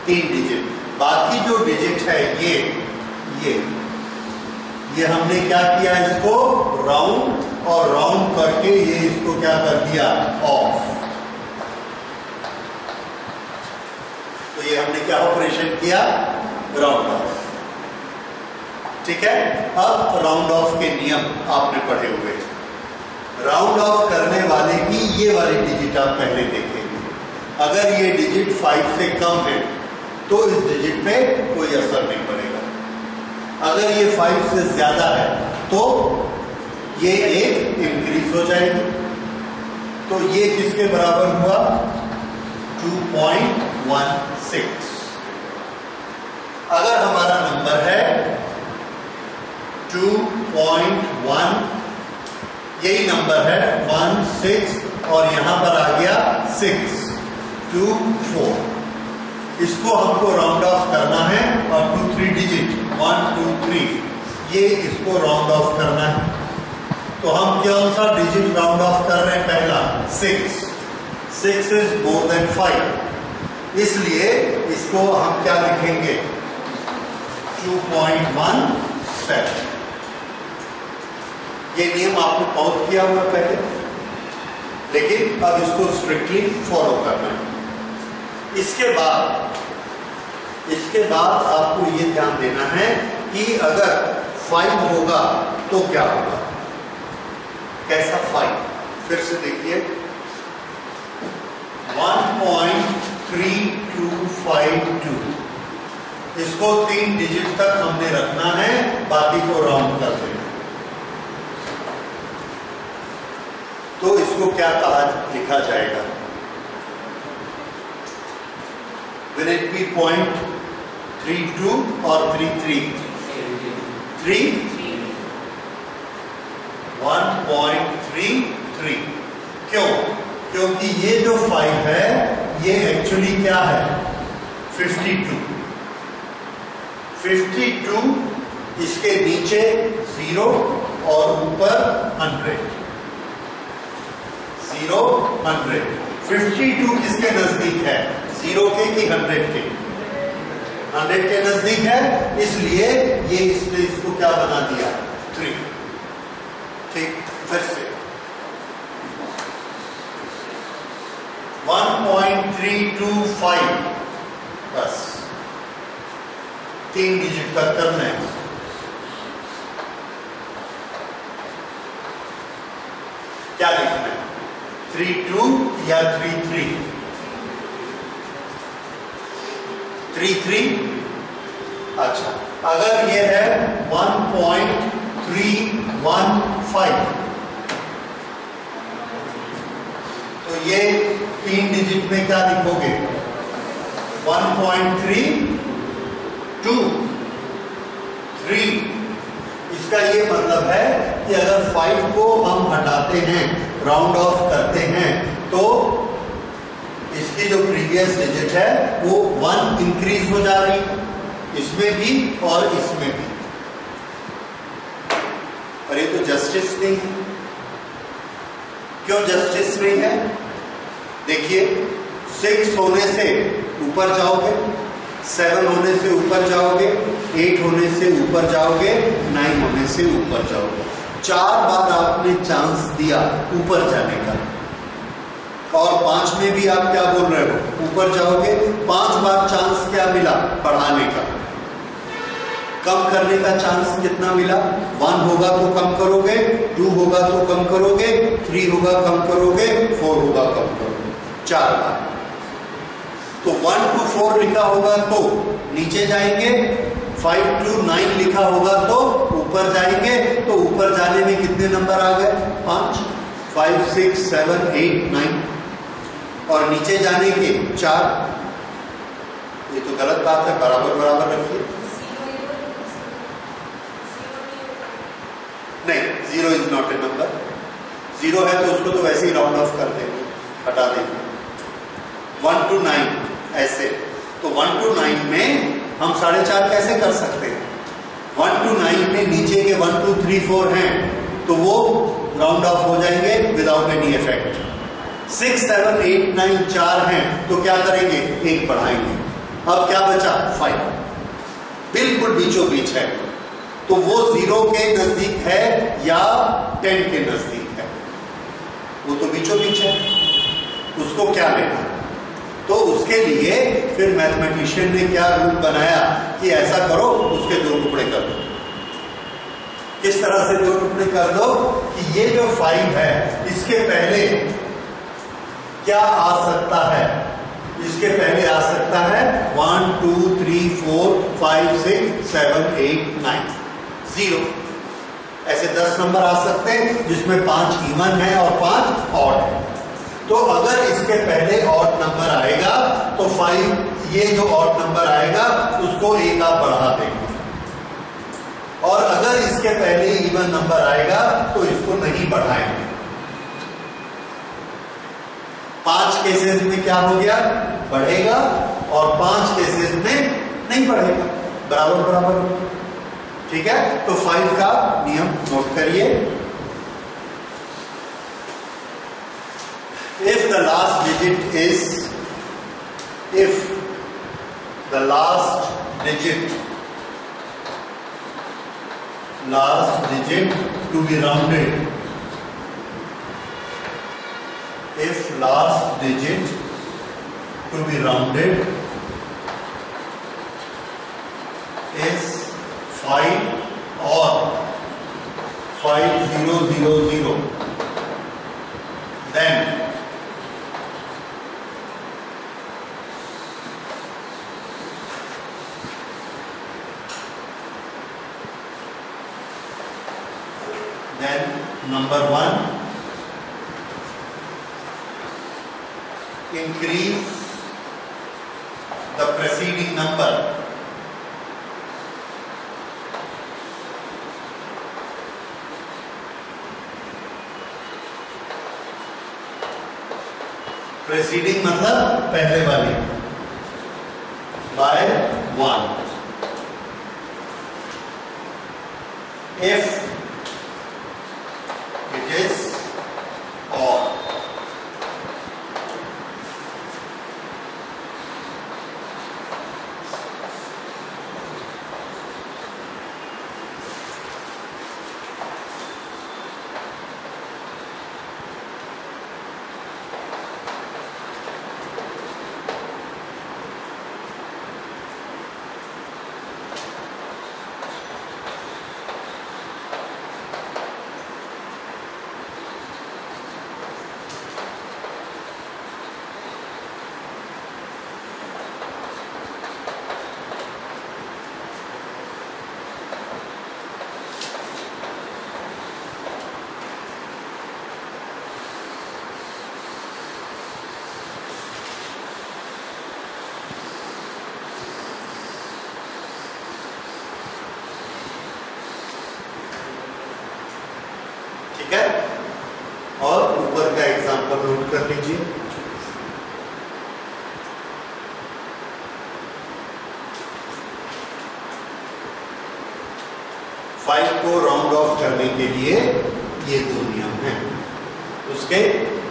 3 डिजिट। बाकी जो डिजिट है ये हमने क्या किया, इसको राउंड, और राउंड करके ये इसको क्या कर दिया, ऑफ। तो ये हमने क्या ऑपरेशन किया, राउंड ऑफ। ठीक है। अब राउंड ऑफ के नियम आपने पढ़े हुए। राउंड ऑफ करने वाले की ये वाले डिजिट आप पहले देखेंगे। अगर ये डिजिट 5 से कम है तो इस डिजिट पे कोई असर नहीं पड़ेगा। अगर ये 5 से ज्यादा है तो ये एक इंक्रीज हो जाएगी। तो ये किसके बराबर हुआ, 2.16। अगर हमारा नंबर है 2.1, यही नंबर है 16 और यहां पर आ गया 6, 2, 4। इसको हमको राउंड ऑफ करना है और 2, 3 डिजिट 1, 2, 3 ये इसको राउंड ऑफ करना है। तो हम कौन सा डिजिट राउंड ऑफ कर रहे हैं, पहला 6। 6 इज मोर देन 5, इसलिए इसको हम क्या लिखेंगे, 2.17। ये नियम आपने बहुत किया हुआ पहले, लेकिन अब इसको स्ट्रिक्टली फॉलो करना है। इसके बाद आपको ये ध्यान देना है कि अगर 5 होगा तो क्या होगा, कैसा 5, फिर से देखिए 1.3252। इसको 3 डिजिट तक हमने रखना है, बाकी को राउंड कर देना। तो इसको क्या कहा, लिखा जाएगा, will it be 0.32 और 33? 1.33। क्यों? क्योंकि ये जो 5 है ये एक्चुअली क्या है, 52। इसके नीचे 0 और ऊपर 100। 0, 100। 52 किसके नजदीक है, 0 के कि 100 के? 100 के नजदीक है, इसलिए ये इसने इसको क्या बना दिया, 3। ठीक, फिर से 1.325, बस 3 डिजिट तक करना है। क्या लिखना है, 32 या 33? 33। अच्छा, अगर ये है 1.315 तो ये 3 डिजिट में क्या लिखोगे, 1.32. इसका ये मतलब है कि अगर 5 को हम हटाते हैं, राउंड ऑफ करते हैं, तो इसकी जो प्रीवियस डिजिट है वो 1 इंक्रीज हो जा रही, इसमें भी और इसमें भी। और ये तो जस्टिस नहीं है। क्यों जस्टिस नहीं है, देखिए 6 होने से ऊपर जाओगे, 7 होने से ऊपर जाओगे, 8 होने से ऊपर जाओगे, 9 होने से ऊपर जाओगे। 4 बार आपने चांस दिया ऊपर जाने का, और 5 में भी आप क्या बोल रहे हो, ऊपर जाओगे। 5 बार चांस क्या मिला, बढ़ाने का। कम करने का चांस कितना मिला, 1 होगा तो कम करोगे, 2 होगा तो कम करोगे, 3 होगा कम करोगे, 4 होगा कम करोगे, 4 बार। तो 1 to 4 लिखा होगा तो नीचे जाएंगे, 5 to 9 लिखा होगा तो ऊपर जाएंगे। तो ऊपर जाने में कितने नंबर आ गए, 5, 5, 6, 7, 8, 9, और नीचे जाने के 4। ये तो गलत बात है, बराबर बराबर रखिए। नहीं, 0 इज नॉट ए नंबर। 0 है तो उसको तो वैसे ही राउंड ऑफ कर देंगे, हटा देंगे। 1 to 9 ऐसे, तो 1 to 9 में हम 4.5 कैसे कर सकते हैं, 1 to 9 में नीचे के 1, 2, 3, 4 हैं तो वो राउंड ऑफ हो जाएंगे विदाउट एनी इफेक्ट। 6, 7, 8, 9 4 हैं तो क्या करेंगे, 1 बढ़ाएंगे। अब क्या बचा, 5, बिल्कुल बीचों बीच है। तो वो 0 के नजदीक है या 10 के नजदीक है? वो तो बीचों बीच है, उसको क्या लेना? तो उसके लिए फिर मैथमेटिशियन ने क्या रूल बनाया कि ऐसा करो, उसके 2 टुकड़े कर दो। किस तरह से 2 टुकड़े कर दो कि ये जो 5 है इसके पहले क्या आ सकता है? इसके पहले आ सकता है 1 2 3 4 5 6 7 8 9 0। ऐसे 10 नंबर आ सकते हैं जिसमें 5 इवन है और 5 ऑड है। तो अगर इसके पहले ऑड नंबर आएगा तो 5, ये जो ऑड नंबर आएगा उसको 1 आप बढ़ा देंगे, और अगर इसके पहले इवन नंबर आएगा तो इसको नहीं बढ़ाएंगे। 5 केसेस में क्या हो गया? बढ़ेगा, और 5 केसेस में नहीं बढ़ेगा, बराबर बराबर। ठीक है, तो 5 का नियम नोट करिए। If the last digit to be rounded, if last digit to be rounded is 5 or 5000, then number 1, increase the preceding number preceding मतलब पहले वाली by 1 if it is odd. ठीक है, और ऊपर का एग्जांपल नोट कर लीजिए। फाइव को राउंड ऑफ करने के लिए ये 2 नियम हैं। उसके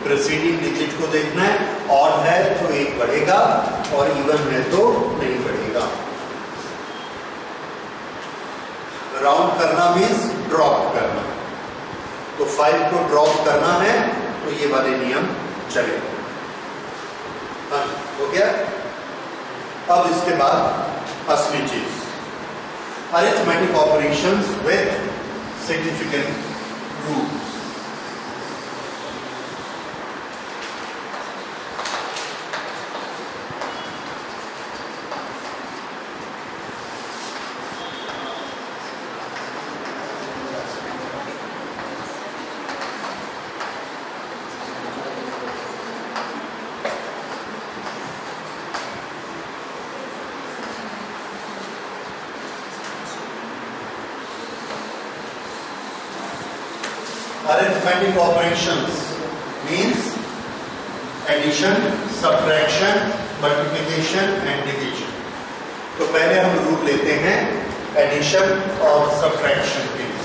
प्रीसीडिंग डिजिट को देखना है, ऑड है तो 1 बढ़ेगा और इवन है तो नहीं बढ़ेगा। राउंड करना मीन्स ड्रॉप करना, तो 5 को ड्रॉप करना है तो ये वाले नियम चलेंगे। हाँ, हो गया। अब इसके बाद असली चीज, arithmetic operations with significant rules. Arithmetic operations means addition, subtraction, multiplication and division। तो पहले हम रूल लेते हैं एडिशन और सब्ट्रैक्शन के लिए।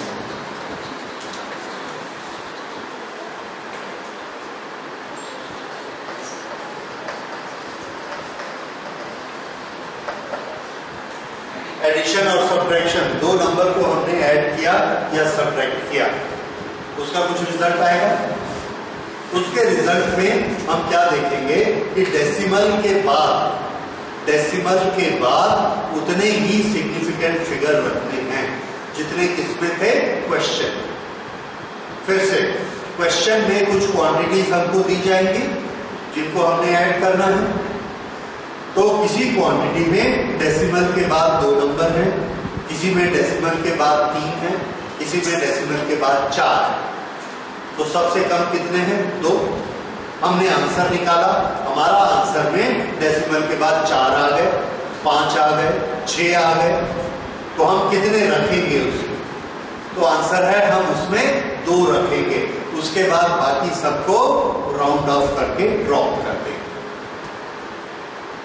एडिशन और सब्ट्रैक्शन, दो नंबर को हमने ऐड किया या सब्ट्रैक्ट किया, उसका कुछ रिजल्ट आएगा। उसके रिजल्ट में हम क्या देखेंगे कि डेसिमल के बाद उतने ही सिग्निफिकेंट फिगर रखने हैं जितने किसमें थे क्वेश्चन। फिर से क्वेश्चन में कुछ क्वांटिटीज हमको दी जाएंगी जिनको हमने ऐड करना है। तो किसी क्वांटिटी में डेसिमल के बाद 2 नंबर हैं, किसी में डेसिमल के बाद 3 है, किसी में डेसिमल के बाद 4 है। तो सबसे कम कितने हैं? 2। हमने आंसर निकाला, हमारा आंसर में डेसिमल के बाद 4 आ गए, 5 आ गए, 6 आ गए। तो हम कितने रखेंगे उसमें? तो आंसर है हम उसमें 2 रखेंगे। उसके बाद बाकी सबको राउंड ऑफ करके ड्रॉप कर देंगे।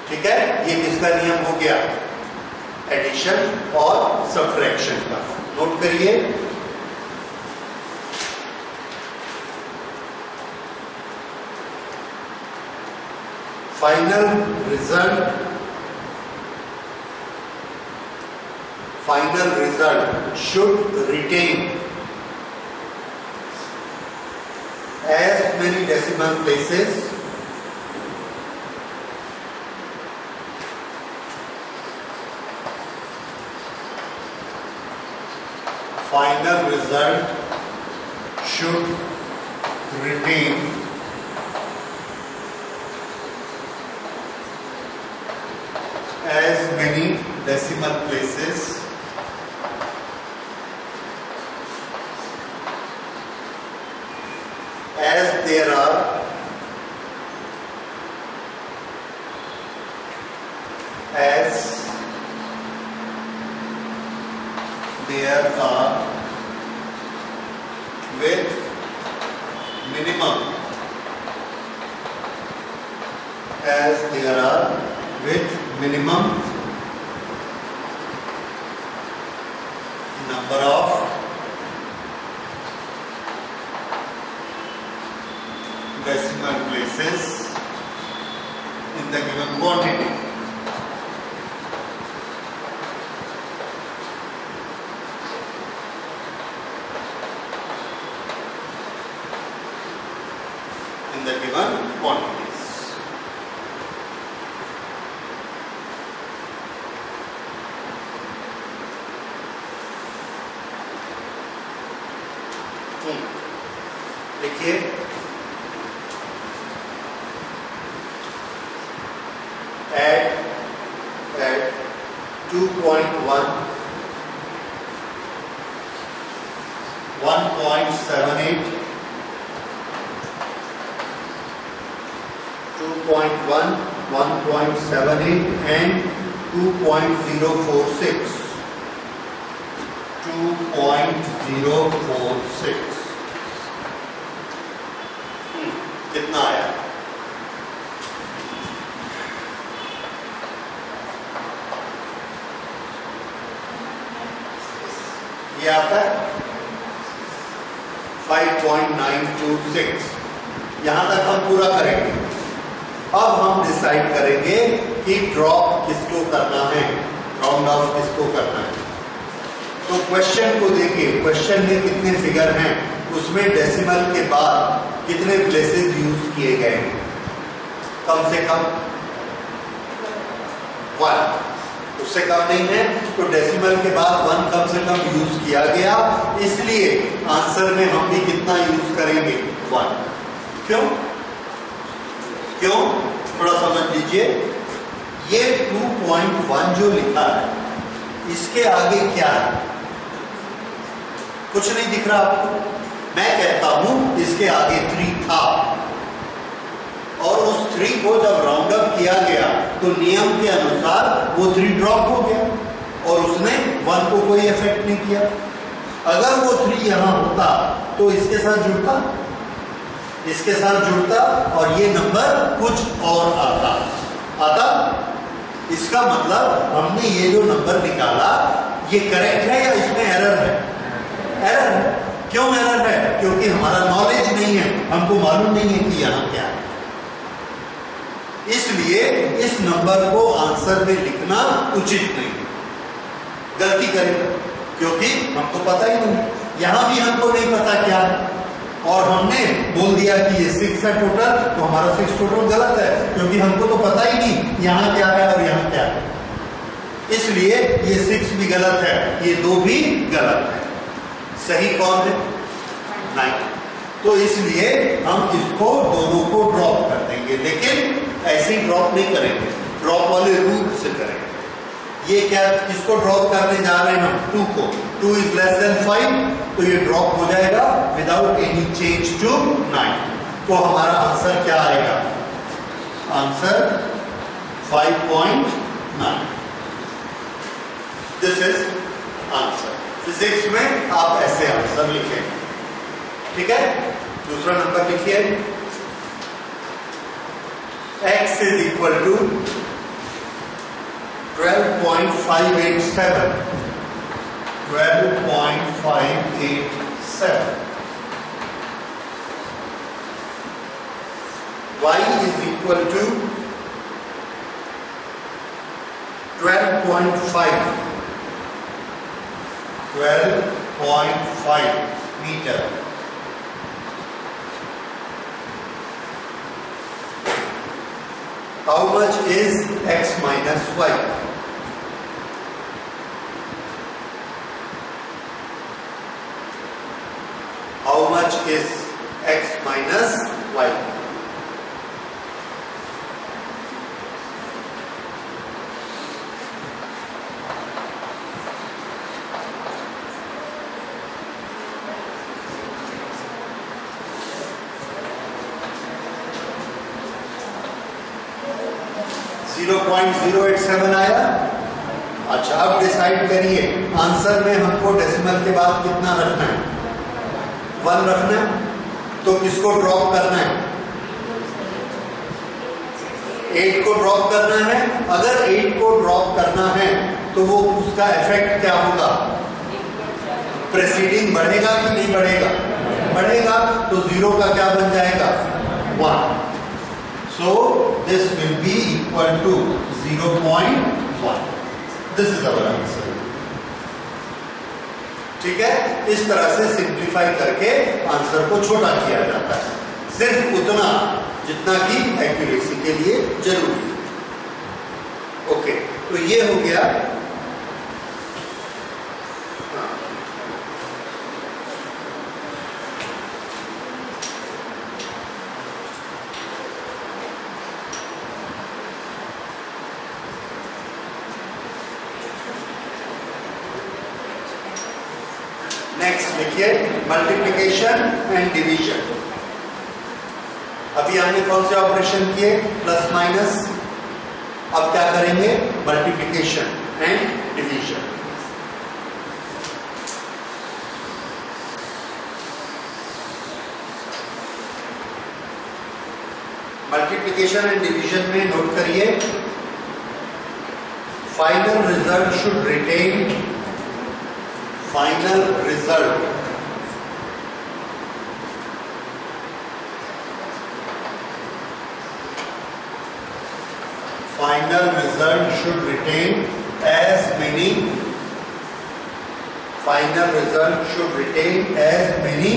ठीक है, ये किसका नियम हो गया? एडिशन और सब्ट्रैक्शन का। नोट करिए, final result should retain as many decimal places as many decimal places as there are with minimum number of decimal places in the given quantity. In the given quantities. देखिए, at 2.1, 1.78, 2.1, 1.78 and 2.046. 2.046 कितना आया? ये आता है 5.926। यहां तक हम पूरा करेंगे। अब हम डिसाइड करेंगे कि ड्रॉप किसको करना है, राउंड ऑफ किसको करना है। तो क्वेश्चन को देखिए, क्वेश्चन में कितने फिगर हैं, उसमें डेसिमल के बाद कितने प्लेसेस यूज किए गए हैं? कम से कम 1, उससे कम नहीं है। तो डेसिमल के बाद 1 कम से कम यूज किया गया, इसलिए आंसर में हम भी कितना यूज करेंगे? 1। क्यों? थोड़ा समझ लीजिए। ये 2.1 जो लिखा है, इसके आगे क्या है? कुछ नहीं दिख रहा आपको? मैं कहता हूं इसके आगे 3 था, और उस 3 को जब राउंड अप किया गया तो नियम के अनुसार वो 3 ड्रॉप हो गया और उसने 1 को कोई इफेक्ट नहीं किया। अगर वो 3 यहां होता तो इसके साथ जुड़ता, और ये नंबर कुछ और आता। इसका मतलब हमने ये जो नंबर निकाला ये करेक्ट है या इसमें एरर है? एरर है। क्यों एरर है? क्योंकि हमारा नॉलेज नहीं है, हमको मालूम नहीं है कि यहां क्या है। इसलिए इस नंबर को आंसर में लिखना उचित नहीं। गलती करेगा, क्योंकि हमको पता ही नहीं, यहां भी हमको नहीं पता क्या है, और हमने बोल दिया कि ये 6 है टोटल, तो हमारा 6 टोटल गलत है, क्योंकि हमको तो पता ही नहीं यहां क्या है और यहां क्या है, इसलिए ये 6 भी गलत है, ये 2 भी गलत है। सही कौन है? 9। तो इसलिए हम इसको दोनों को ड्रॉप कर देंगे, लेकिन ऐसे ही ड्रॉप नहीं करेंगे, ड्रॉप वाले रूल से करेंगे। ये क्या, इसको ड्रॉप करने जा रहे हैं हम 2 को, 2 इज लेस देन 5, तो ये ड्रॉप हो जाएगा विदाउट एनी चेंज टू 9। तो हमारा आंसर क्या आएगा? Answer 5.9। This is answer. Physics में आप ऐसे आंसर लिखेंगे, ठीक है। दूसरा नंबर लिखिए, x is equal to 12.587, 12.587, y is equal to 12.5 meter. How much is x minus y? How much is x minus y? .087 आया। अच्छा, अब डिसाइड करिए आंसर में हमको डेसिमल के बाद कितना रखना है? 1 रखना है, तो किसको ड्रॉप करना है? 8 को ड्रॉप करना है। अगर 8 को ड्रॉप करना है तो वो उसका इफेक्ट क्या होगा? प्रेसीडिंग बढ़ेगा कि नहीं बढ़ेगा? बढ़ेगा, तो 0 का क्या बन जाएगा? 1। So this will be equal to 0.1. This is our answer. ठीक है, इस तरह से सिंप्लीफाई करके आंसर को छोटा किया जाता है, सिर्फ उतना जितना कि एक्यूरेसी के लिए जरूरी है। ओके, तो ये हो गया नेक्स्ट। लिखिए मल्टीप्लिकेशन एंड डिवीजन। अभी हमने कौन से ऑपरेशन किए? Plus minus. अब क्या करेंगे? Multiplication and division. Multiplication and division में नोट करिए, final result should retain, final result should retain as many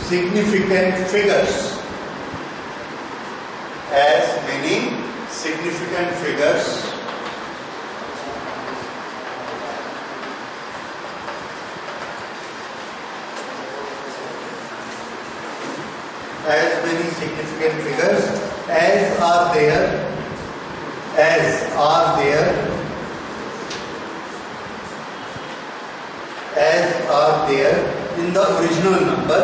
significant figures as significant figures as are there in the original number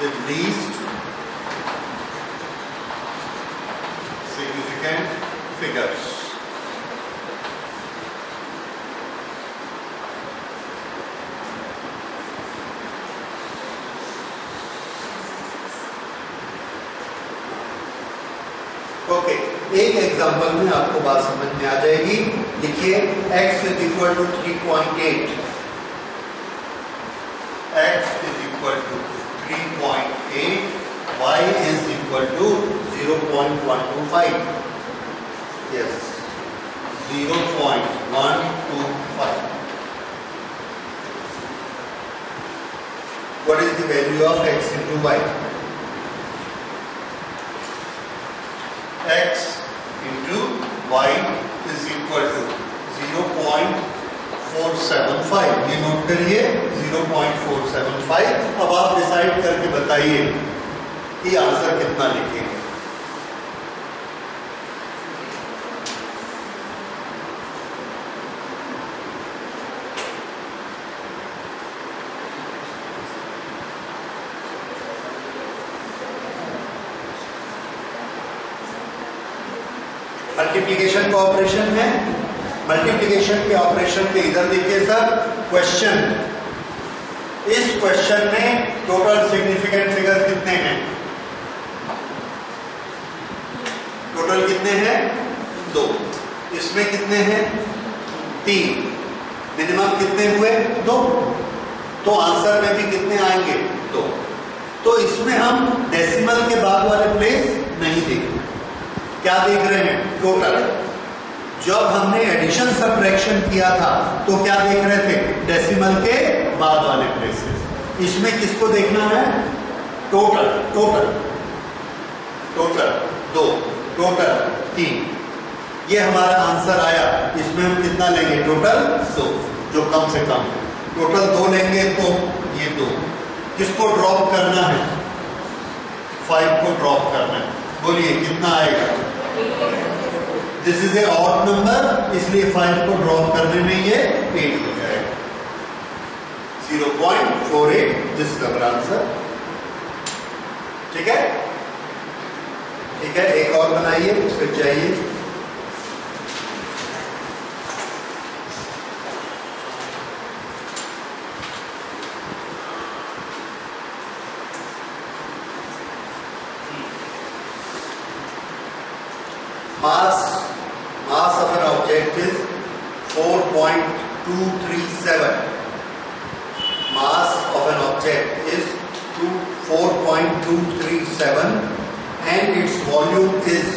with least significant figures, okay, एक example में आपको बात समझ में आ जाएगी। देखिए x is equal to 3.8, x is equal to 3.8, y is equal to 0.125, yes 0.125. What is the value of x into y? X into y is equal to 0.475. ये नोट करिए 0.475. अब आप डिसाइड करके बताइए कि आंसर कितना लिखेंगे। मल्टीप्लिकेशन का ऑपरेशन है। मल्टीप्लिकेशन के ऑपरेशन के इधर देखिए सर, क्वेश्चन, इस क्वेश्चन में टोटल सिग्निफिकेंट फिगर कितने हैं? टोटल कितने हैं? 2। इसमें कितने हैं? 3। मिनिमम कितने हुए? 2। तो आंसर में भी कितने आएंगे? 2। तो इसमें हम डेसिमल के बाद वाले प्लेस नहीं देखेंगे। क्या देख रहे हैं? टोटल। जब हमने एडिशन सब्ट्रैक्शन किया था तो क्या देख रहे थे? डेसिमल के बाद वाले प्लेसेस। इसमें किसको देखना है? टोटल। Total total 2, total 3। ये हमारा आंसर आया। इसमें हम कितना लेंगे? टोटल 2, जो कम से कम है। टोटल 2 लेंगे तो ये 2। किसको ड्रॉप करना है? 5 को ड्रॉप करना है। बोलिए कितना आएगा? This is a odd number, इसलिए 5 को ड्रॉप करने में ये 8 हो जाएगा। 0.48, दिस इज अवर आंसर। ठीक है, ठीक है। एक और बनाइए, फिर जाइए। Mass of an object is 4.237. Mass of an object is 4.237 and its volume is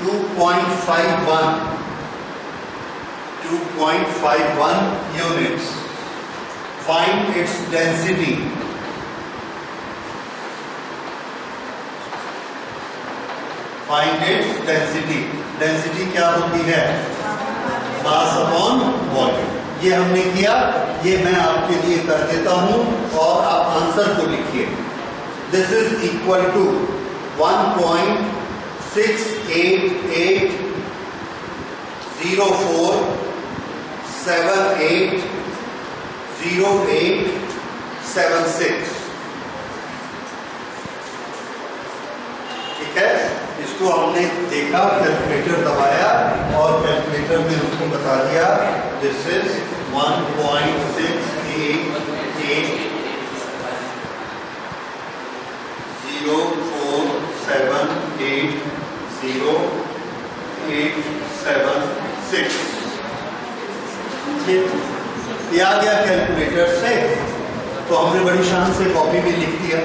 2.51 units. Find its density. Find its density. Density क्या होती है? Mass upon volume. ये हमने किया, ये मैं आपके लिए कर देता हूं और आप आंसर को लिखिए। This is equal to 1.6880480876। ठीक है, इसको हमने देखा, कैलकुलेटर दबाया और कैलकुलेटर में उसको बता दिया दिस इज 1.68800876। ये आ गया कैलकुलेटर से, तो हमने बड़ी शान से कॉपी में लिख दिया,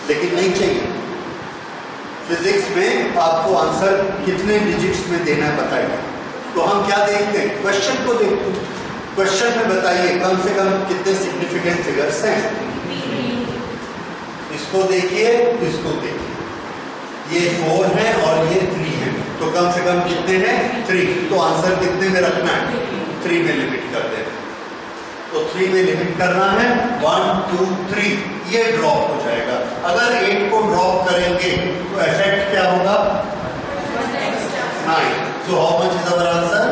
लेकिन नहीं चाहिए। फिजिक्स में आपको आंसर कितने डिजिट्स में देना है बताइए। तो हम क्या देखते हैं? क्वेश्चन को देखते हैं। क्वेश्चन में बताइए कम से कम कितने सिग्निफिकेंट फिगर्स हैं। इसको देखिए, इसको देखिए, ये 4 है और ये 3 है, तो कम से कम कितने हैं? 3। तो आंसर कितने में रखना है? 3 में लिमिट कर देना। तो 3 में लिमिट करना है। 1 2 3 ये ड्रॉप हो जाएगा। अगर 8 को ड्रॉप करेंगे तो इफेक्ट क्या होगा? 9। So how much is our answer?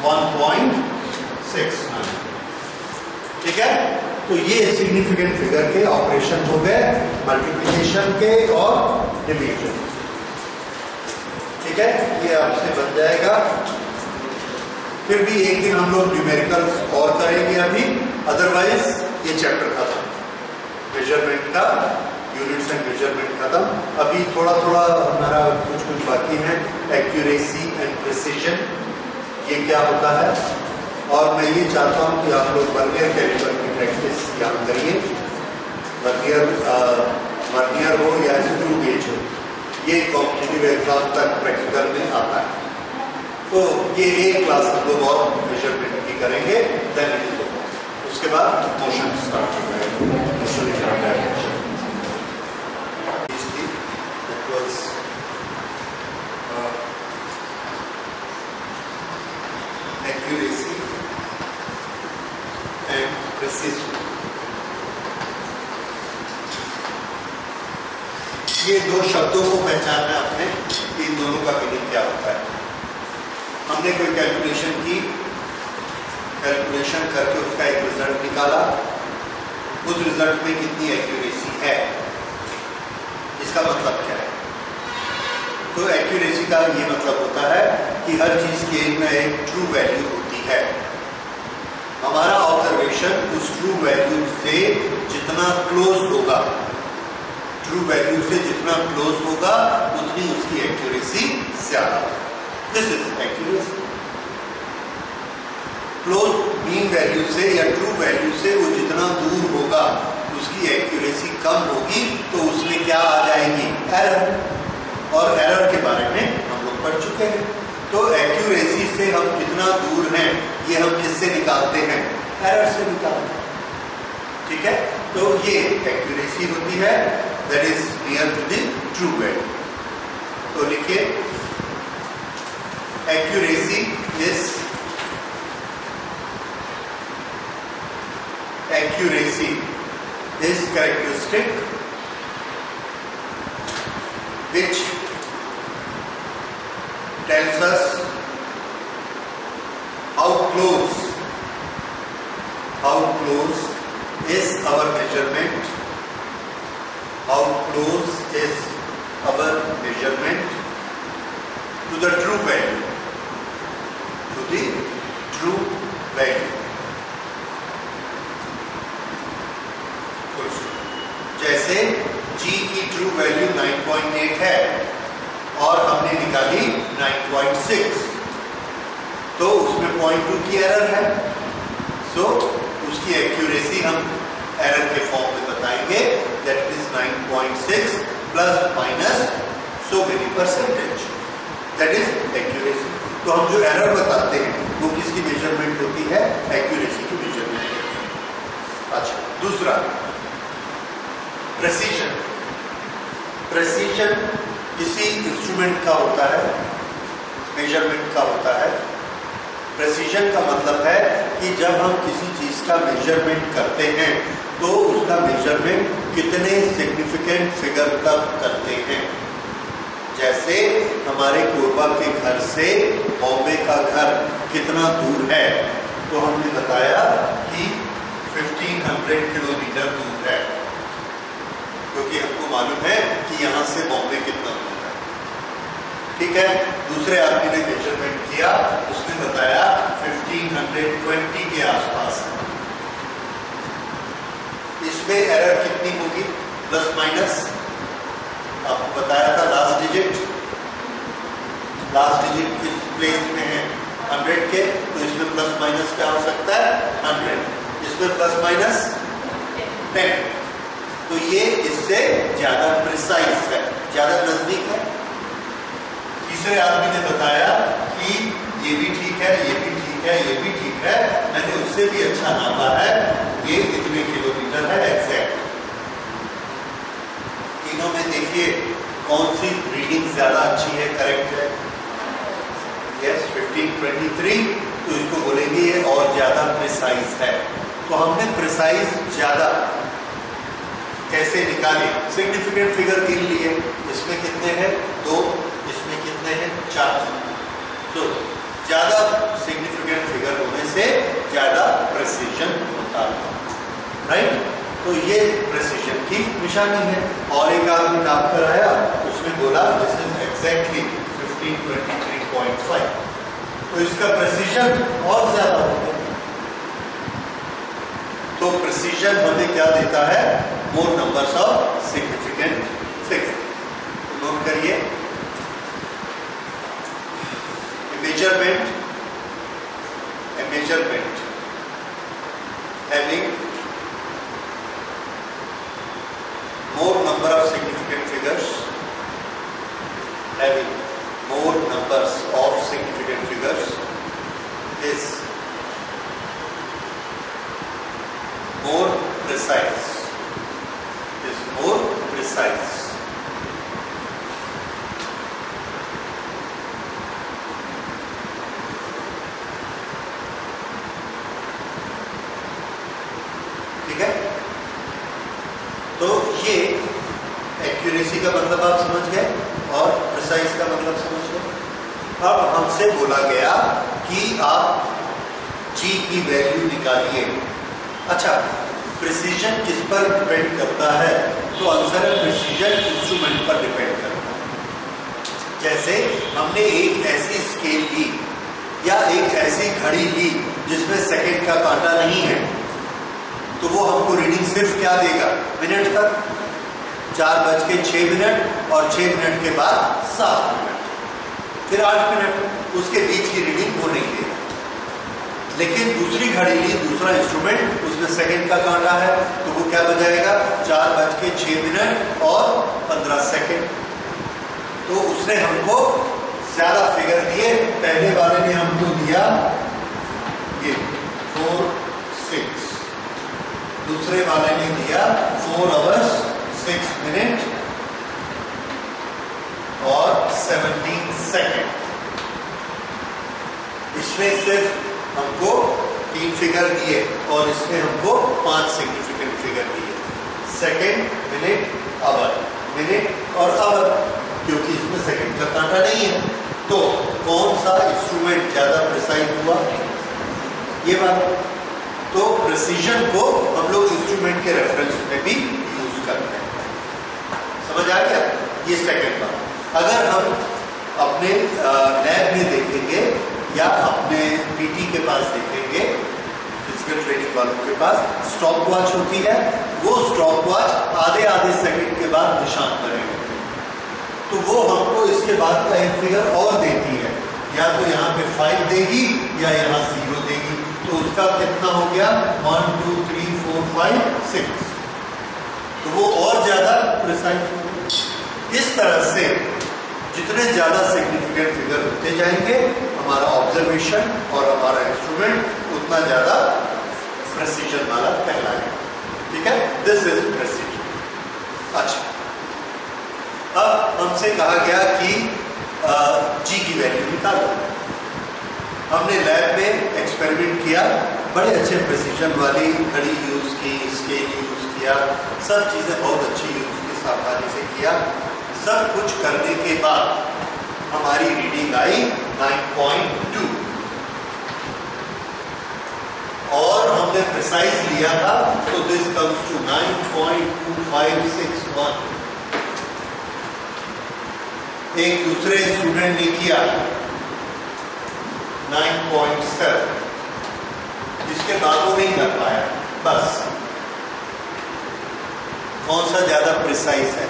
1.69। ठीक है, तो ये सिग्निफिकेंट फिगर के ऑपरेशन हो गए, मल्टीप्लिकेशन के और डिवीजन। ठीक है, ये आपसे बन जाएगा फिर भी एक दिन हम लोग न्यूमेरिकल्स और करेंगे अभी, अदरवाइज ये चैप्टर खत्म, मेजरमेंट का यूनिट्स एंड मेजरमेंट खत्म। अभी थोड़ा थोड़ा हमारा कुछ बाकी है, एक्यूरेसी एंड प्रिसिजन, ये क्या होता है। और मैं ये चाहता हूँ कि आप लोग वर्नियर कैलिपर की प्रैक्टिस यहाँ करिए, वर्नियर हो या स्क्रू गेज हो, ये कॉम्पिटिटिव एग्जाम तक प्रैक्टिकल में आता है। तो ये एक क्लास हम लोग और मेजरमेंट की करेंगे, देन इट इज ओवर। उसके बाद मोशन स्टार्ट हो जाएगा, एक्यूरेसी एंड प्रिसिजन। ये दो शब्दों को पहचानना आपने, इन दोनों का मीनिंग क्या होता है। हमने कोई कैलकुलेशन की, कैलकुलेशन करके उसका एक रिजल्ट निकाला, उस रिजल्ट में कितनी एक्यूरेसी है, इसका मतलब क्या है। तो एक्यूरेसी का ये मतलब होता है कि हर चीज की एक ट्रू वैल्यू होती है। हमारा ऑब्जर्वेशन उस ट्रू वैल्यू से जितना क्लोज होगा, ट्रू वैल्यू से जितना क्लोज होगा उतनी उसकी एक्यूरेसी ज्यादा। This is accuracy. Close mean value से या ट्रू वैल्यू से वो जितना दूर होगा उसकी एक्यूरेसी कम होगी, तो उसमें क्या आ जाएगी, एरर। और एरर के बारे में हम लोग पढ़ चुके हैं। तो एक्यूरेसी से हम कितना दूर हैं ये हम किससे निकालते हैं, एरर से निकालते हैं। ठीक है, तो ये एक्यूरेसी होती है, that is near to the true value. तो लिखिए, accuracy is characteristic which tells us how close is our measurement, how close is our measurement to the true value, to the true value. जैसे G की true value 9.8 है और हमने निकाली 9.6, तो उसमें 0.2 की एरर है। सो उसकी एक्यूरेसी हम एरर के फॉर्म में बताएंगे, that is 9.6 plus minus so many percentage, that is accuracy. तो हम जो एरर बताते हैं वो किसकी मेजरमेंट होती है, एक्यूरेसी की मेजरमेंट। अच्छा, दूसरा प्रेसिजन। प्रेसिजन किसी इंस्ट्रूमेंट का होता है, मेजरमेंट का होता है। प्रेसिजन का मतलब है कि जब हम किसी चीज का मेजरमेंट करते हैं तो उसका मेजरमेंट कितने सिग्निफिकेंट फिगर तक करते हैं। जैसे हमारे कोरबा के घर से बॉम्बे का घर कितना दूर है, तो हमने बताया कि 1500 किलोमीटर दूर है, क्योंकि हमको मालूम है कि यहां से बॉम्बे कितना दूर है। ठीक है, दूसरे आदमी ने मेजरमेंट किया, उसने बताया 1520 के आसपास है। इसमें एरर कितनी होगी, प्लस माइनस, आपको बताया था लास्ट डिजिट किस प्लेस में है, 100 के, तो इसमें प्लस माइनस क्या हो सकता है, 100, इसमें प्लस माइनस 10। तो ये इससे ज्यादा प्रिसाइज है, ज्यादा नजदीक है। तीसरे आदमी ने बताया कि ये भी ठीक है, ये भी ठीक है, ये भी ठीक है, मैंने उससे भी अच्छा नापा है, ये इतने किलोमीटर है एग्जैक्ट। तीनों में देखिए कौन सी रीडिंग ज्यादा अच्छी है, करेक्ट है, यस 1523, तो इसको बोलेंगे ये और ज्यादा प्रिसाइज है। तो हमने प्रिसाइज ज्यादा कैसे निकाले, सिग्निफिकेंट फिगर गिन लिए, इसमें कितने हैं 2, इसमें कितने हैं 4। तो ज्यादा सिग्निफिकेंट फिगर होने से ज्यादा प्रेसिजन होता है, राइट। तो ये प्रेसिजन की निशानी है। और एक आदमी नाप कर आया, उसने बोला दिस इज एग्जैक्टली 1523.5, तो इसका प्रेसिजन और ज्यादा होगा। तो प्रेसिजन हमें क्या देता है? मोर numbers of significant figure. Note करिए, a measurement having more number of significant figures, having more numbers of significant figures is more precise, is more precise. ठीक है, तो ये एक्यूरेसी का मतलब आप समझ गए और प्रिसाइज का मतलब समझ गए। अब हमसे बोला गया कि आप जी की वैल्यू निकालिए। अच्छा, प्रिसीजन किस पर डिपेंड करता है? तो आंसर है प्रिसीजन इंस्ट्रूमेंट पर डिपेंड करता है। जैसे हमने एक ऐसी स्केल ली या एक ऐसी घड़ी ली जिसमें सेकंड का कांटा नहीं है, तो वो हमको रीडिंग सिर्फ क्या देगा? मिनट तक, 4:06 और 6 मिनट के बाद 7 मिनट, फिर 8 मिनट, उसके बीच की रीडिंग वो नहीं देगा। लेकिन दूसरी घड़ी ली, दूसरा इंस्ट्रूमेंट, उसमें सेकंड का कांटा है, तो वो क्या बजाएगा? 4:06 और 15 सेकंड। तो उसने हमको ज्यादा फिगर दिए। पहले वाले ने हमको दिया ये 4, 6, दूसरे वाले ने दिया 4 आवर्स 6 मिनट और 17 सेकंड। इसमें सिर्फ हमको 3 फिगर दिए और इसमें हमको 5 सिग्निफिकेंट फिगर दिए, सेकंड, मिनट, आवर, मिनट और आवर, क्योंकि इसमें सेकंड का कांटा नहीं है। तो कौन सा इंस्ट्रूमेंट ज्यादा प्रिसाइज हुआ? ये बात। तो प्रिसीजन को हम लोग इंस्ट्रूमेंट के रेफरेंस में भी यूज करते हैं। समझ आ गया? ये सेकंड बात। अगर हम अपने लैब में देखेंगे या अपने पीटी के पास देखेंगे, फिजिकल ट्रेनिंग वालों के पास स्टॉप वॉच होती है, वो स्टॉप वॉच आधे सेकंड के बाद निशान बनेगा, तो वो हमको इसके बाद का एक फिगर और देती है, या तो यहाँ पे 5 देगी या यहाँ 0 देगी। तो उसका कितना हो गया? 1, 2, 3, 4, 5, 6। तो वो और ज्यादा प्रिसाइज होगा। इस तरह से जितने ज्यादा सिग्निफिकेंट फिगर होते जाएंगे, हमारा ऑब्जर्वेशन और हमारा इंस्ट्रूमेंट उतना ज्यादा प्रेसिजन वाला कहलाएगा। ठीक है, दिस इज प्रेसिजन। अच्छा, अब हमसे कहा गया कि जी की वैल्यू निकालो। हमने लैब में एक्सपेरिमेंट किया, बड़े अच्छे प्रेसिजन वाली घड़ी यूज की, स्केल यूज किया, सब चीजें बहुत अच्छी यूज की, सावधानी से किया। सब कुछ करने के बाद हमारी रीडिंग आई 9.2 और हमने प्रिसाइज लिया था, तो दिस कम्स टू 9.2561। एक दूसरे स्टूडेंट ने किया 9.7, इसके बाद वो नहीं कर पाया। बस कौन सा ज्यादा प्रिसाइज है,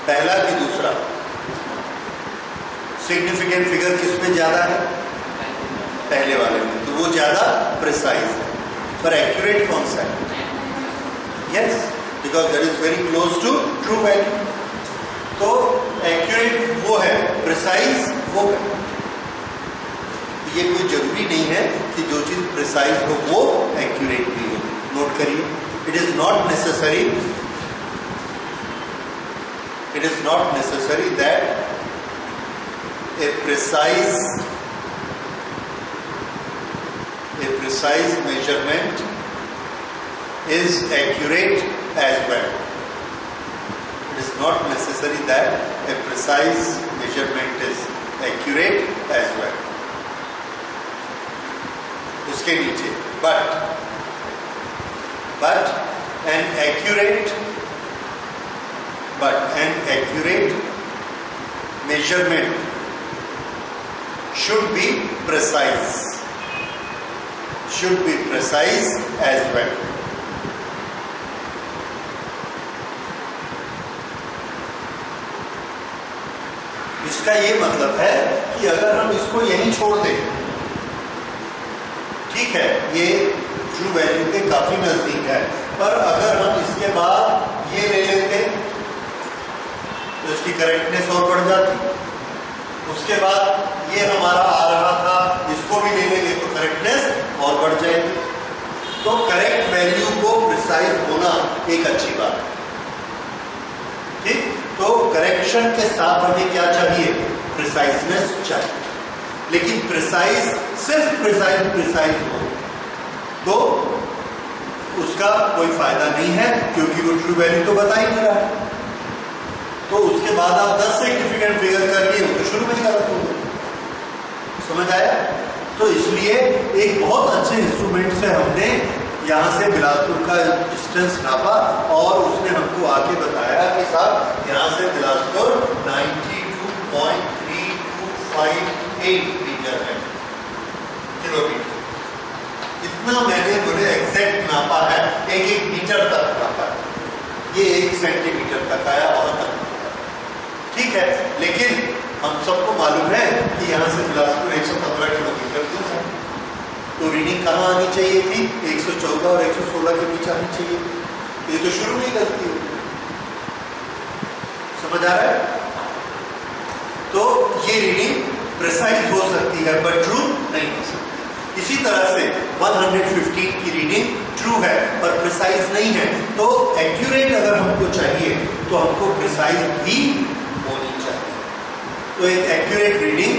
पहला कि दूसरा? सिग्निफिकेंट फिगर किस में ज्यादा है? पहले वाले में, तो वो ज्यादा प्रिसाइज है। पर एक्यूरेट कौन सा है? Yes, because that is very close to true value. तो एक्यूरेट वो है, प्रिसाइज वो है। ये कोई जरूरी नहीं है कि जो चीज प्रिसाइज हो वो एक्यूरेट भी हो। नोट करिए, it is not necessary, it is not necessary that a precise measurement is accurate as well. It is not necessary that a precise measurement is accurate as well. उसके नीचे but an accurate measurement should be precise, should be precise as well. इसका ये मतलब है कि अगर हम इसको यहीं छोड़ दें, ठीक है, ये ट्रू वैल्यू के काफी नजदीक है, पर अगर हम इसके बाद ये ले लेते तो इसकी करेक्टनेस और बढ़ जाती। उसके बाद ये हमारा आ रहा था, इसको भी ले लेंगे तो करेक्टनेस और बढ़ जाएगी। तो करेक्ट वैल्यू को प्रिसाइज होना एक अच्छी बात है, ठीक। तो करेक्शन के साथ हमें क्या चाहिए? प्रिसाइजनेस चाहिए। लेकिन प्रिसाइज सिर्फ प्रिसाइज हो तो उसका कोई फायदा नहीं है, क्योंकि वो ट्रू वैल्यू तो बता ही नहीं रहा है। तो उसके बाद आप 10 सिग्निफिकेंट फिगर कर लिए तो शुरू में गलत हो गए। समझ आया? तो इसलिए एक बहुत अच्छे इंस्ट्रूमेंट से हमने यहाँ से बिलासपुर का डिस्टेंस नापा और उसने हमको आके बताया कि साहब यहाँ से बिलासपुर 92.3258 मीटर है, किलोमीटर। इतना मैंने एग्जैक्ट नापा है, एक मीटर तक नापा है, ये 1 सेंटीमीटर तक आया और तक, ठीक है। लेकिन हम सबको मालूम है कि यहाँ से बिलासपुर 115 किलोमीटर दूर है, तो रीडिंग कहाँ आनी चाहिए थी? 114 और 116 के बीच आनी चाहिए। ये तो शुरू में गलती हो, समझ आ रहा है? तो ये रीडिंग प्रिसाइज हो सकती है पर ट्रू नहीं हो सकती। इसी तरह से 115 की रीडिंग ट्रू है पर प्रिसाइज नहीं है। तो एक्यूरेट अगर हमको चाहिए तो हमको प्रिसाइज भी होनी चाहिए। तो एक एक्यूरेट रीडिंग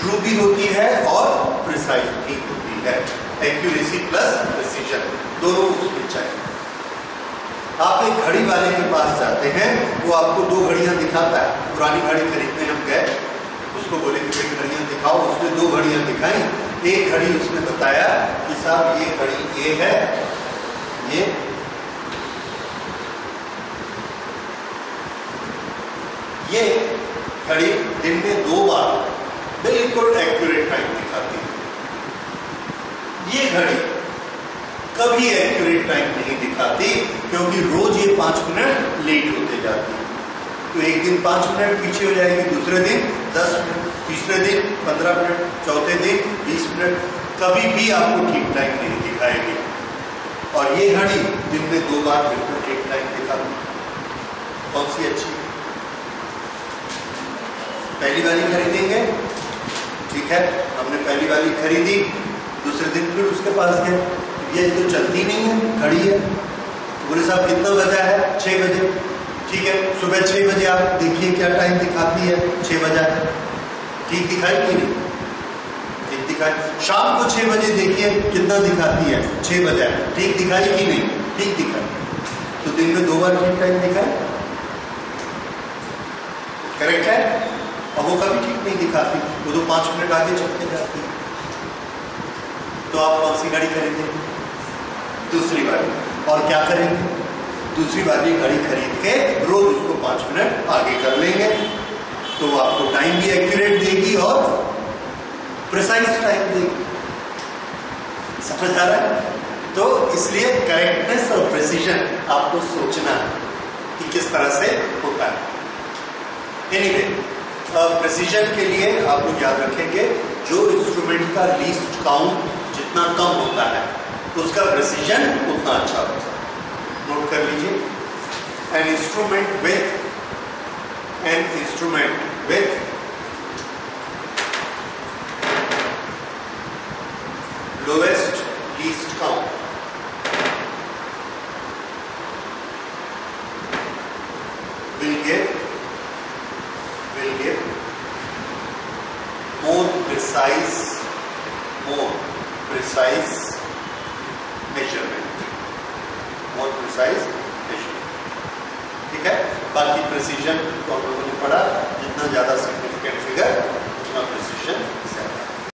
ट्रू भी होती है और प्रिसाइज भी होती है। एक्यूरेसी प्लस प्रिसीजन दोनों उसमें चाहिए। आप एक घड़ी वाले के पास जाते हैं, वो आपको 2 घड़ियां दिखाता है। पुरानी घड़ी खरीदने हम गए, उसको बोले कि भाई घड़ियां दिखाओ, उसने 2 घड़ियां दिखाई। एक घड़ी उसने बताया कि साहब ये घड़ी ये है, ये घड़ी दिन में 2 बार बिल्कुल एक्यूरेट टाइम दिखाती है। ये घड़ी कभी एक्यूरेट टाइम नहीं दिखाती, क्योंकि रोज ये 5 मिनट लेट होते जाती है। तो एक दिन 5 मिनट पीछे हो जाएगी, दूसरे दिन 10 मिनट, तीसरे दिन 15 मिनट, चौथे दिन 20 मिनट, कभी भी आपको ठीक टाइम नहीं दिखाएगी। और ये घड़ी दिन में 2 बार बिल्कुल ठीक टाइम दिखाती है। कौन सी अच्छी? पहली वाली खरीदेंगे, ठीक है, हमने पहली वाली खरीदी, दूसरे दिन फिर उसके पास गए, ये तो चलती नहीं है घड़ी है। बोले साहब कितना बजा है? 6 बजे। ठीक है, सुबह 6 बजे आप देखिए क्या टाइम दिखाती है। 6 बजा, ठीक दिखाई कि नहीं? ठीक दिखाई। शाम को 6 बजे देखिए कितना दिखाती है? 6 बजा, ठीक दिखाई कि नहीं? ठीक दिखाई। तो दिन में 2 बार ठीक टाइम दिखाए, करेक्ट है। और वो कभी ठीक नहीं दिखाती, वो तो 5 मिनट आगे चलते जाती है। तो आप कौन सी घड़ी खरीदेंगे? दूसरी वाली। और क्या करेंगे? दूसरी वाली घड़ी खरीद के रोज उसको 5 मिनट आगे कर लेंगे, तो वो आपको टाइम भी एक्यूरेट देगी और प्रिसाइज टाइम देगी। समझ आ रहा है? तो इसलिए करेक्टनेस और प्रिसीजन आपको सोचना है कि किस तरह से होता है। एनीवे, प्रिसीजन के लिए आप लोग याद रखेंगे, जो इंस्ट्रूमेंट का लीस्ट काउंट जितना कम होता है उसका प्रिसीजन उतना अच्छा होता है। नोट कर लीजिए, an instrument with lowest least count will give more precise measurement, ठीक है। बाकी प्रिसीजन तो हम लोगों ने पढ़ा, जितना ज्यादा सिग्निफिकेंट फिगर